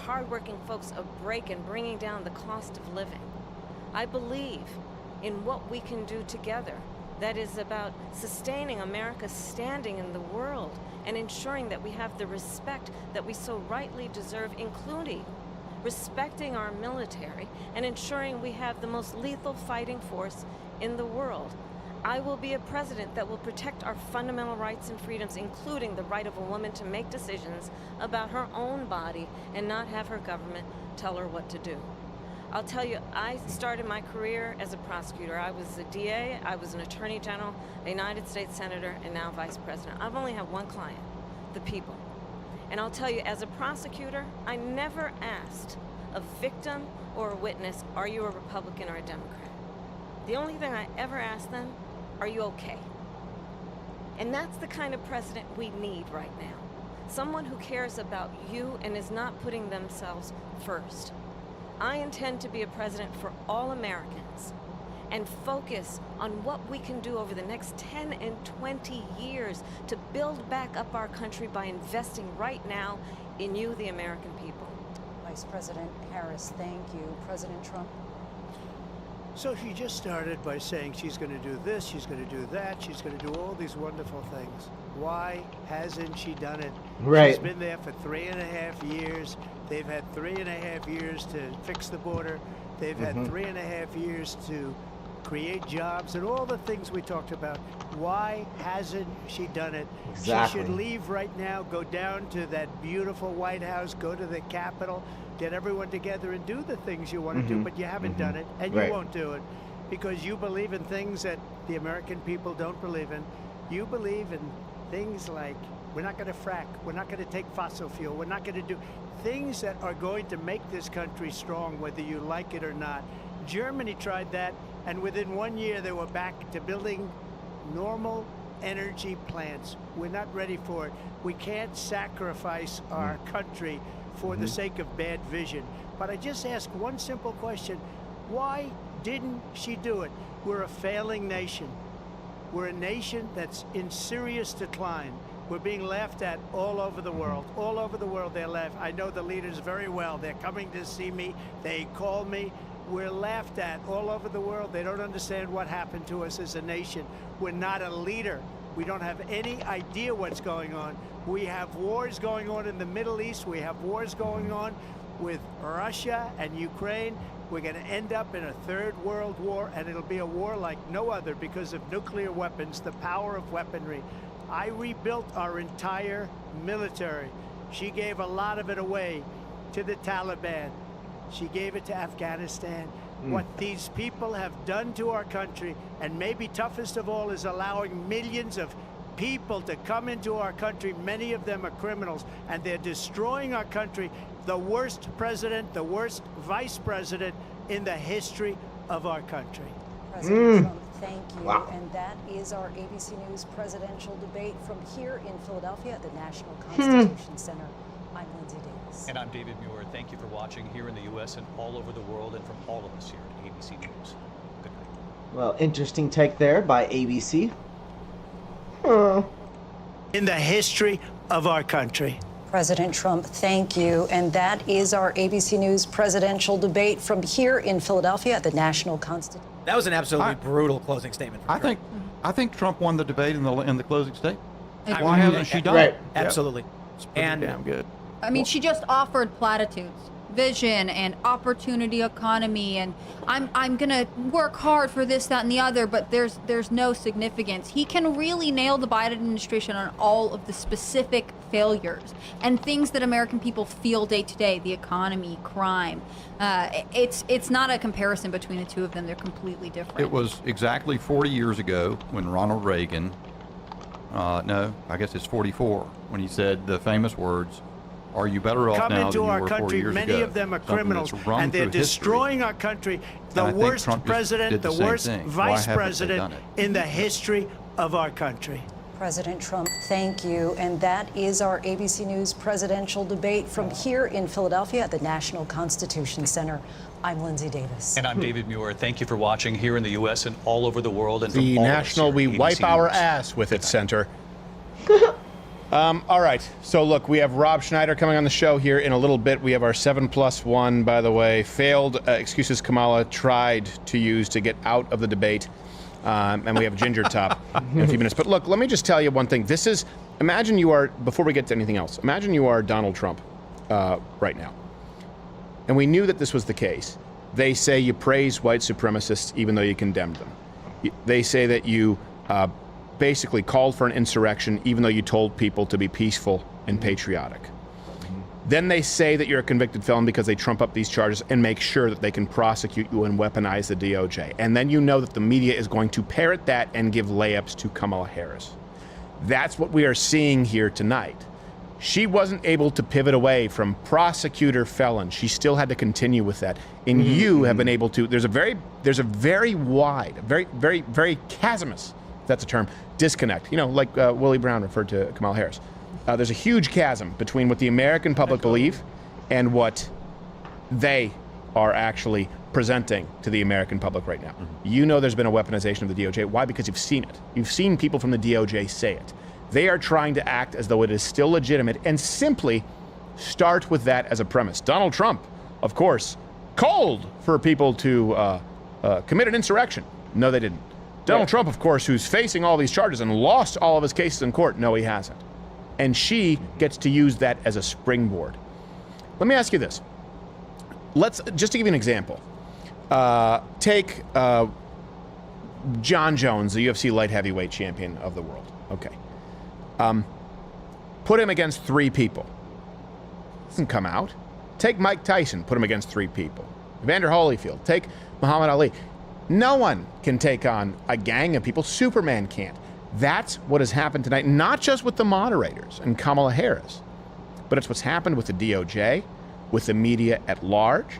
hardworking folks a break and bringing down the cost of living. I believe in what we can do together that is about sustaining America's standing in the world and ensuring that we have the respect that we so rightly deserve, including respecting our military and ensuring we have the most lethal fighting force in the world. I will be a president that will protect our fundamental rights and freedoms, including the right of a woman to make decisions about her own body and not have her government tell her what to do. I'll tell you, I started my career as a prosecutor. I was a DA, I was an attorney general, a United States senator, and now vice president. I've only had one client, the people. And I'll tell you, as a prosecutor, I never asked a victim or a witness, are you a Republican or a Democrat? The only thing I ever asked them, are you okay? And that's the kind of president we need right now. Someone who cares about you and is not putting themselves first. I intend to be a president for all Americans and focus on what we can do over the next 10 and 20 years to build back up our country by investing right now in you, the American people. Vice President Harris, thank you. President Trump. So she just started by saying she's going to do this, she's going to do that, she's going to do all these wonderful things. Why hasn't she done it? Right. She's been there for 3.5 years. They've had 3.5 years to fix the border. They've had 3.5 years to create jobs, and all the things we talked about. Why hasn't she done it? Exactly. She should leave right now, go down to that beautiful White House, go to the Capitol, get everyone together and do the things you want to do, but you haven't done it, and you won't do it because you believe in things that the American people don't believe in. You believe in things like we're not going to frack, we're not going to take fossil fuel, we're not going to do things that are going to make this country strong, whether you like it or not. Germany tried that, and within 1 year they were back to building normal energy plants. We're not ready for it. We can't sacrifice our country for the sake of bad vision. But I just ask one simple question. Why didn't she do it? We're a failing nation. We're a nation that's in serious decline. We're being laughed at all over the world. All over the world they're laughed. I know the leaders very well. They're coming to see me. They call me. We're laughed at all over the world. They don't understand what happened to us as a nation. We're not a leader. We don't have any idea what's going on. We have wars going on in the Middle East. We have wars going on with Russia and Ukraine. We're going to end up in a third world war, and it'll be a war like no other because of nuclear weapons, the power of weaponry. I rebuilt our entire military. She gave a lot of it away to the Taliban. She gave it to Afghanistan. What these people have done to our country, and maybe toughest of all, is allowing millions of people to come into our country. Many of them are criminals, and they're destroying our country. The worst president, the worst vice president in the history of our country. President Trump, thank you. And that is our ABC News presidential debate from here in Philadelphia at the National Constitution Center. I'm Lindsay Davis. And I'm David Muir. Thank you for watching here in the U.S. and all over the world, and from all of us here at ABC News. Good night. Well, interesting take there by ABC. In the history of our country. President Trump, thank you. And that is our ABC News presidential debate from here in Philadelphia at the National Constitution. That was an absolutely brutal closing statement. From Trump. I think Trump won the debate in the closing statement. Why hasn't she done it? Absolutely. It's pretty damn good. I mean, she just offered platitudes, vision and opportunity economy, and I'm gonna work hard for this, that, and the other, but there's no significance. He can really nail the Biden administration on all of the specific failures and things that American people feel day to day, the economy, crime. It's not a comparison between the two of them. They're completely different. It was exactly 40 years ago when Ronald Reagan, no, I guess it's 44, when he said the famous words, "Are you better off Come now into than you our were 4 country, years many ago?" of them are Something criminals, that's run and they're through destroying history. our country. And The I think worst Trump just president, did the same worst thing. Why vice haven't they president done it? in the history of our country. President Trump, thank you. And that is our ABC News presidential debate from here in Philadelphia at the National Constitution Center. I'm Lindsay Davis. And I'm David Muir. Thank you for watching here in the U.S. and all over the world. And The from all of us national here we at ABC wipe our News. ass with its center. All right, so look, we have Rob Schneider coming on the show here in a little bit. We have our 7+1, by the way, failed excuses Kamala tried to use to get out of the debate. And we have Ginger Top in a few minutes. But look, let me just tell you one thing. This is, imagine you are, before we get to anything else, imagine you are Donald Trump right now. And we knew that this was the case. They say you praise white supremacists even though you condemned them. They say that you basically called for an insurrection even though you told people to be peaceful and patriotic. Then they say that you're a convicted felon because they trump up these charges and make sure that they can prosecute you and weaponize the DOJ. And then you know that the media is going to parrot that and give layups to Kamala Harris. That's what we are seeing here tonight. She wasn't able to pivot away from prosecutor felon. She still had to continue with that. And you have been able to, there's a very wide, very chasmous, if that's a term, disconnect. You know, like Willie Brown referred to Kamala Harris. There's a huge chasm between what the American public believe and what they are actually presenting to the American public right now. You know there's been a weaponization of the DOJ. Why? Because you've seen it. You've seen people from the DOJ say it. They are trying to act as though it is still legitimate and simply start with that as a premise. Donald Trump, of course, called for people to commit an insurrection. No, they didn't. Donald Trump, of course, who's facing all these charges and lost all of his cases in court. No, he hasn't. And she gets to use that as a springboard. Let me ask you this. Let's, just to give you an example, take John Jones, the UFC light heavyweight champion of the world. Okay. Put him against 3 people. Doesn't come out. Take Mike Tyson, put him against 3 people. Evander Holyfield, take Muhammad Ali. No one can take on a gang of people. Superman can't. That's what has happened tonight, not just with the moderators and Kamala Harris, but it's what's happened with the DOJ, with the media at large,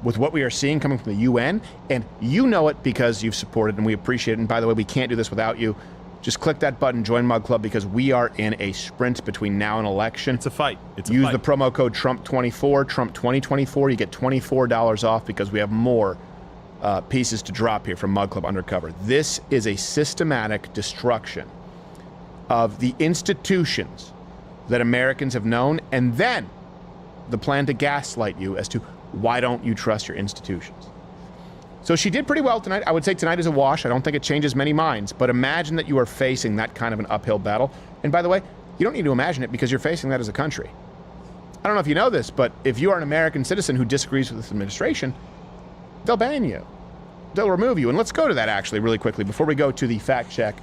with what we are seeing coming from the UN, and you know it because you've supported and we appreciate it. And by the way, we can't do this without you. Just click that button, join Mug Club, because we are in a sprint between now and election. It's a fight. Use the promo code Trump24, Trump2024. You get $24 off because we have more pieces to drop here from Mug Club Undercover. This is a systematic destruction of the institutions that Americans have known, and then the plan to gaslight you as to why don't you trust your institutions. So she did pretty well tonight. I would say tonight is a wash. I don't think it changes many minds, but imagine that you are facing that kind of an uphill battle. And by the way, you don't need to imagine it because you're facing that as a country. I don't know if you know this, but if you are an American citizen who disagrees with this administration, they'll ban you. They'll remove you. And let's go to that actually really quickly before we go to the fact check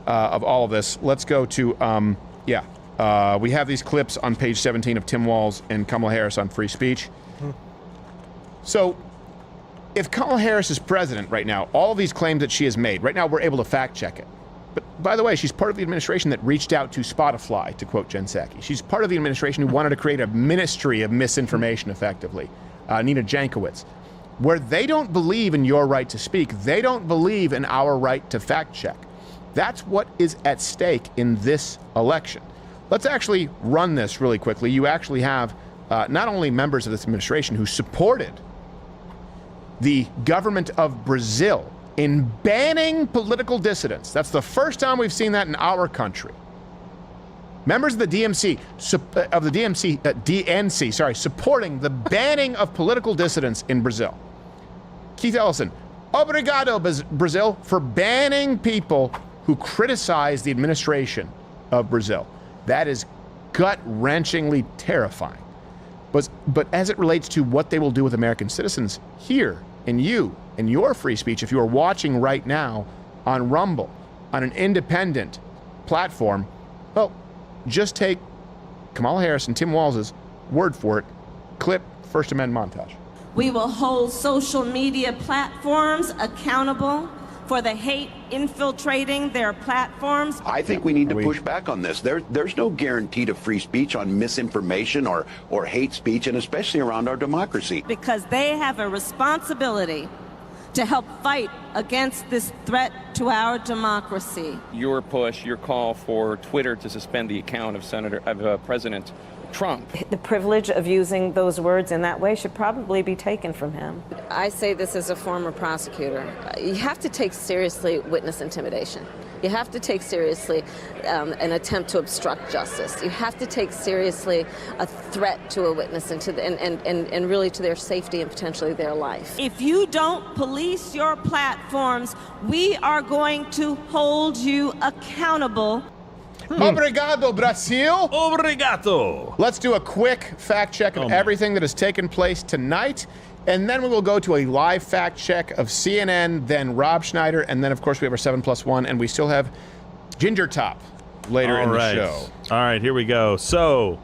of all of this. Let's go to, we have these clips on page 17 of Tim Walz and Kamala Harris on free speech. So if Kamala Harris is president right now, all these claims that she has made, right now we're able to fact check it. But by the way, she's part of the administration that reached out to Spotify, to quote Jen Psaki. She's part of the administration who wanted to create a ministry of misinformation, effectively. Nina Jankowicz. Where they don't believe in your right to speak, they don't believe in our right to fact check. That's what is at stake in this election. Let's actually run this really quickly. You actually have not only members of this administration who supported the government of Brazil in banning political dissidents. That's the first time we've seen that in our country. Members of the DNC, supporting the banning of political dissidents in Brazil. Keith Ellison, obrigado, Brazil, for banning people who criticize the administration of Brazil. That is gut-wrenchingly terrifying. But as it relates to what they will do with American citizens here, and you, and your free speech, if you are watching right now on Rumble, on an independent platform, well, just take Kamala Harris and Tim Walz's word for it. Clip First Amendment montage. We will hold social media platforms accountable for the hate infiltrating their platforms. I think we need to push back on this. There's no guarantee to free speech on misinformation or hate speech, and especially around our democracy. Because they have a responsibility to help fight against this threat to our democracy. Your push, your call for Twitter to suspend the account of President Trump. The privilege of using those words in that way should probably be taken from him. I say this as a former prosecutor. You have to take seriously witness intimidation. You have to take seriously an attempt to obstruct justice. You have to take seriously a threat to a witness and really to their safety and potentially their life. If you don't police your platforms, we are going to hold you accountable. Obrigado, Brasil. Obrigado. Let's do a quick fact check of everything that has taken place tonight, and then we will go to a live fact check of CNN, then Rob Schneider, and then, of course, we have our 7+1, and we still have Ginger Top later in the show. All right, here we go. So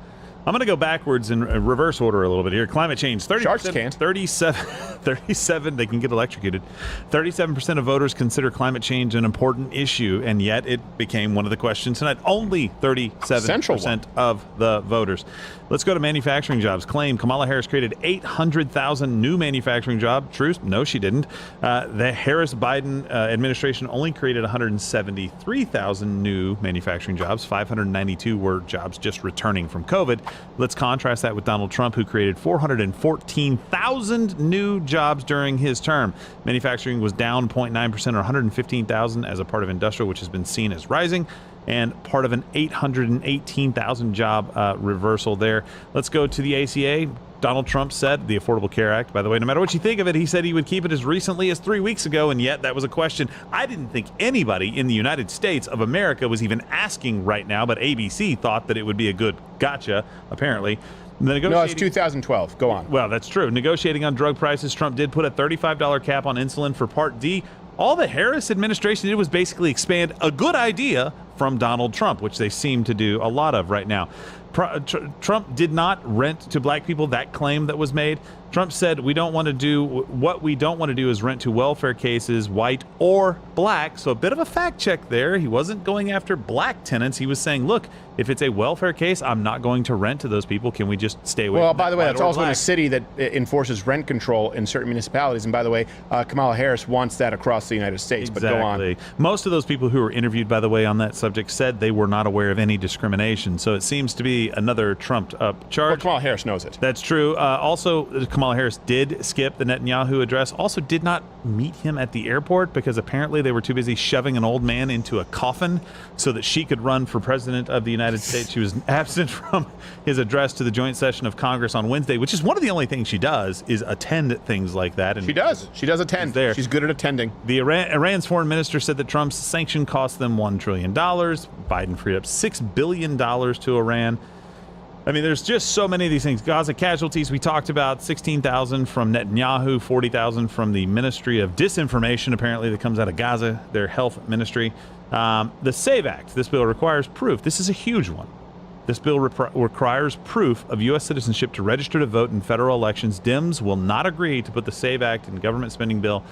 I'm going to go backwards in reverse order a little bit here. Climate change, 30%, Sharks can't. 37, they can get electrocuted. 37% of voters consider climate change an important issue, and yet it became one of the questions tonight. Only 37% of the voters. Let's go to manufacturing jobs. Claim Kamala Harris created 800,000 new manufacturing jobs. True? No, she didn't. The Harris-Biden administration only created 173,000 new manufacturing jobs. 592 were jobs just returning from COVID. Let's contrast that with Donald Trump, who created 414,000 new jobs during his term. Manufacturing was down 0.9% or 115,000 as a part of industrial, which has been seen as rising, and part of an 818,000 job reversal there. Let's go to the ACA. Donald Trump said, the Affordable Care Act, by the way, no matter what you think of it, he said he would keep it as recently as 3 weeks ago, and yet that was a question I didn't think anybody in the United States of America was even asking right now, but ABC thought that it would be a good gotcha, apparently. No, it's 2012. Go on. Well, that's true. Negotiating on drug prices, Trump did put a $35 cap on insulin for Part D. All the Harris administration did was basically expand a good idea from Donald Trump, which they seem to do a lot of right now. Trump did not rent to black people, that claim that was made. Trump said we don't want to do what we don't want to do is rent to welfare cases, white or black. So a bit of a fact check there. He wasn't going after black tenants. He was saying, look, if it's a welfare case, I'm not going to rent to those people. Can we just stay away? Well, from by the way, white that's or also in black? a city that enforces rent control in certain municipalities. And by the way, Kamala Harris wants that across the United States. Exactly. But go on. Most of those people who were interviewed, by the way, on that subject said they were not aware of any discrimination. So it seems to be another trumped-up charge. Well, Kamala Harris knows it. That's true. Also, Kamala Harris did skip the Netanyahu address. Also did not meet him at the airport because apparently they were too busy shoving an old man into a coffin so that she could run for president of the United States. She was absent from his address to the joint session of Congress on Wednesday, which is one of the only things she does is attend things like that. And she does. She does attend. There. She's good at attending. The Iran's foreign minister said that Trump's sanction cost them $1 trillion. Biden freed up $6 billion to Iran. I mean, there's just so many of these things. Gaza casualties, we talked about 16,000 from Netanyahu, 40,000 from the Ministry of Disinformation, apparently, that comes out of Gaza, their health ministry. The SAVE Act, this bill requires proof. This is a huge one. This bill requires proof of U.S. citizenship to register to vote in federal elections. Dems will not agree to put the SAVE Act in government spending bill.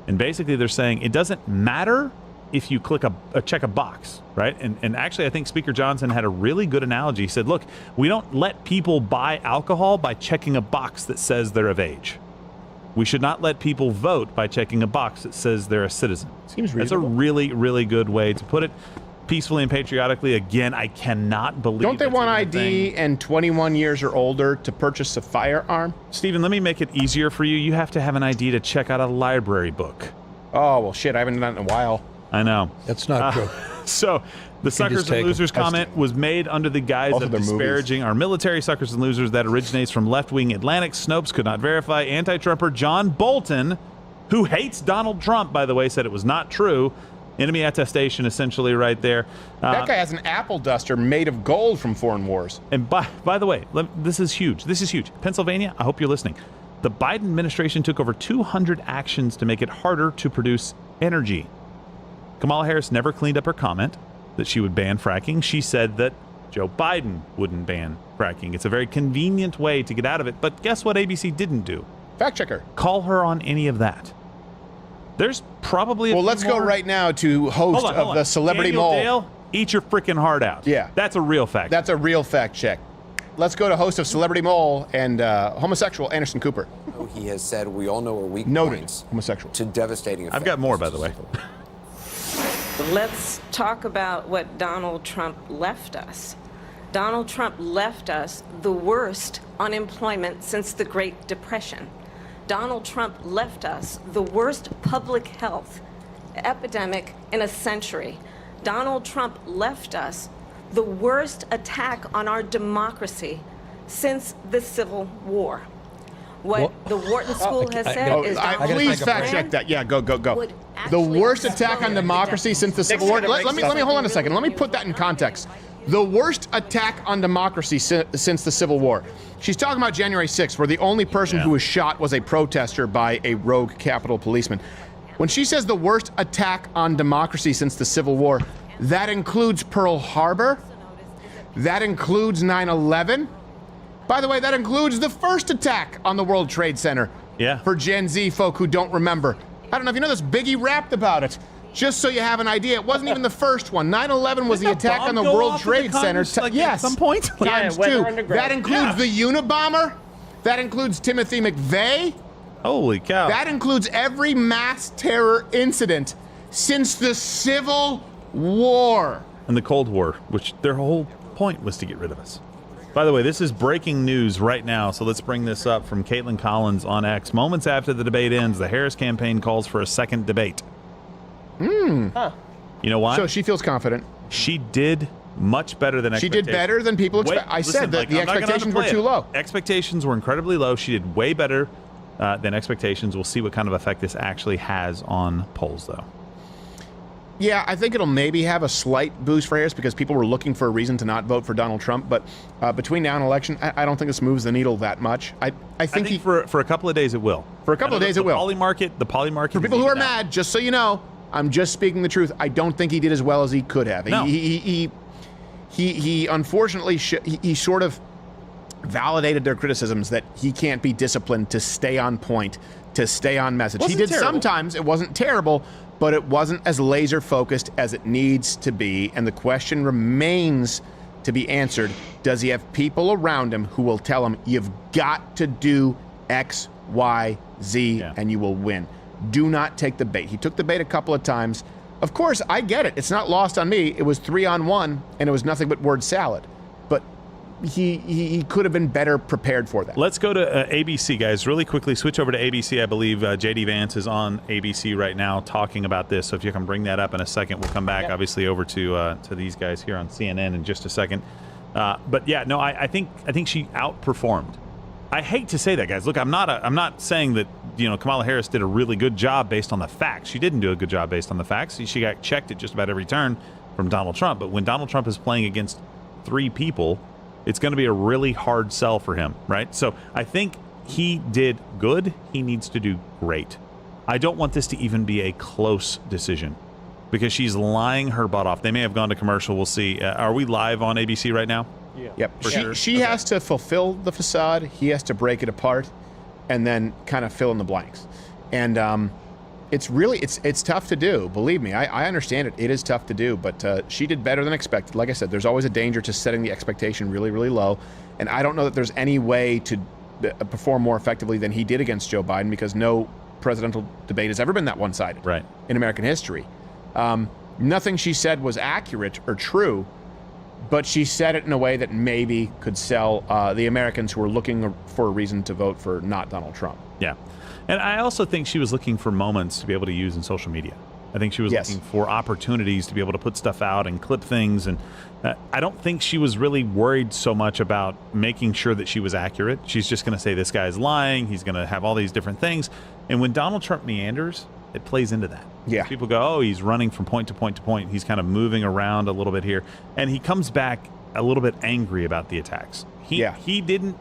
And basically, they're saying it doesn't matter if you click check a box, right? And actually, I think Speaker Johnson had a really good analogy. He said, look, we don't let people buy alcohol by checking a box that says they're of age. We should not let people vote by checking a box that says they're a citizen. Seems reasonable. That's a really, really good way to put it. Peacefully and patriotically. Again, I cannot believe. Don't they that's want even a ID thing. and 21 years or older to purchase a firearm? Stephen, let me make it easier for you. You have to have an ID to check out a library book. Oh, well, shit. I haven't done that in a while. I know. That's not true. So the suckers and losers comment was made under the guise Also of their disparaging our military. Suckers and losers that originates from left-wing Atlantic. Snopes could not verify. Anti-Trumper John Bolton, who hates Donald Trump, by the way, said it was not true. Enemy attestation, essentially, right there. That guy has an apple duster made of gold from Foreign Wars. And by the way, this is huge. This is huge. Pennsylvania, I hope you're listening. The Biden administration took over 200 actions to make it harder to produce energy. Kamala Harris never cleaned up her comment that she would ban fracking. She said that Joe Biden wouldn't ban fracking. It's a very convenient way to get out of it. But guess what ABC didn't do? Fact checker. Call her on any of that. There's probably a Well, few let's go more. right now to host Hold of on. the Celebrity Daniel Mole. Dale, eat your freaking heart out. Yeah. That's a real fact. That's a real fact check. Let's go to host of Celebrity Mole and homosexual Anderson Cooper. He has said we all know are weak Noted points homosexual. to devastating effects. I've got more, by the way. Let's talk about what Donald Trump left us. Donald Trump left us the worst unemployment since the Great Depression. Donald Trump left us the worst public health epidemic in a century. Donald Trump left us the worst attack on our democracy since the Civil War. What the Wharton School has said is Donald Please Trump's fact plan check that. Yeah, go. would The actually worst attack on democracy since the Civil War. Let me hold on a second. Let me put that in context. The worst attack on democracy since the Civil War. She's talking about January 6th, where the only person who was shot was a protester by a rogue Capitol policeman. When she says the worst attack on democracy since the Civil War, that includes Pearl Harbor. That includes 9/11. By the way, that includes the first attack on the World Trade Center. Yeah. For Gen Z folk who don't remember. I don't know if you know this, Biggie rapped about it. Just so you have an idea, it wasn't even the first one. 9/11 was the attack on the World Trade Center. At Yes. some point? Times two. That includes the Unabomber. That includes Timothy McVeigh. Holy cow. That includes every mass terror incident since the Civil War. And the Cold War, which their whole point was to get rid of us. By the way, this is breaking news right now, so let's bring this up from Caitlin Collins on X. Moments after the debate ends, the Harris campaign calls for a second debate. You know why? So she feels confident. She did much better than She expectations. did better than people expect. I said that the I'm not gonna expectations were underplay too it. low. Expectations were incredibly low. She did way better than expectations. We'll see what kind of effect this actually has on polls, though. Yeah, I think it'll maybe have a slight boost for Harris because people were looking for a reason to not vote for Donald Trump. But between now and election, I don't think this moves the needle that much. I think for a couple of days it will. For a couple of days it will. The poly market. For people who are mad, just so you know, I'm just speaking the truth. I don't think he did as well as he could have. No. He unfortunately he sort of validated their criticisms that he can't be disciplined to stay on point, to stay on message. He did sometimes. It wasn't terrible, but it wasn't as laser focused as it needs to be. And the question remains to be answered. Does he have people around him who will tell him, you've got to do X, Y, Z, and you will win? Do not take the bait. He took the bait a couple of times. Of course, I get it. It's not lost on me. It was 3-on-1, and it was nothing but word salad. But he could have been better prepared for that. Let's go to ABC, guys. Really quickly, switch over to ABC. I believe J.D. Vance is on ABC right now talking about this. So if you can bring that up in a second, we'll come back, obviously, over to these guys here on CNN in just a second. But yeah, no, I think she outperformed. I hate to say that, guys. Look, I'm not saying that Kamala Harris did a really good job based on the facts. She didn't do a good job based on the facts. She got checked at just about every turn from Donald Trump. But when Donald Trump is playing against 3 people, it's going to be a really hard sell for him, right? So I think he did good. He needs to do great. I don't want this to even be a close decision because she's lying her butt off. They may have gone to commercial. We'll see. Are we live on ABC right now? Yeah. Yep. She has to fulfill the facade. He has to break it apart and then kind of fill in the blanks. And it's tough to do. Believe me, I understand it. It is tough to do, but she did better than expected. Like I said, there's always a danger to setting the expectation really, really low. And I don't know that there's any way to perform more effectively than he did against Joe Biden because no presidential debate has ever been that one-sided in American history. Nothing she said was accurate or true, but she said it in a way that maybe could sell the Americans who are looking for a reason to vote for not Donald Trump. Yeah. And I also think she was looking for moments to be able to use in social media. I think she was looking for opportunities to be able to put stuff out and clip things. And I don't think she was really worried so much about making sure that she was accurate. She's just going to say, this guy's lying. He's going to have all these different things. And when Donald Trump meanders, it plays into that. Yeah. People go, oh, he's running from point to point to point. He's kind of moving around a little bit here. And he comes back a little bit angry about the attacks. He didn't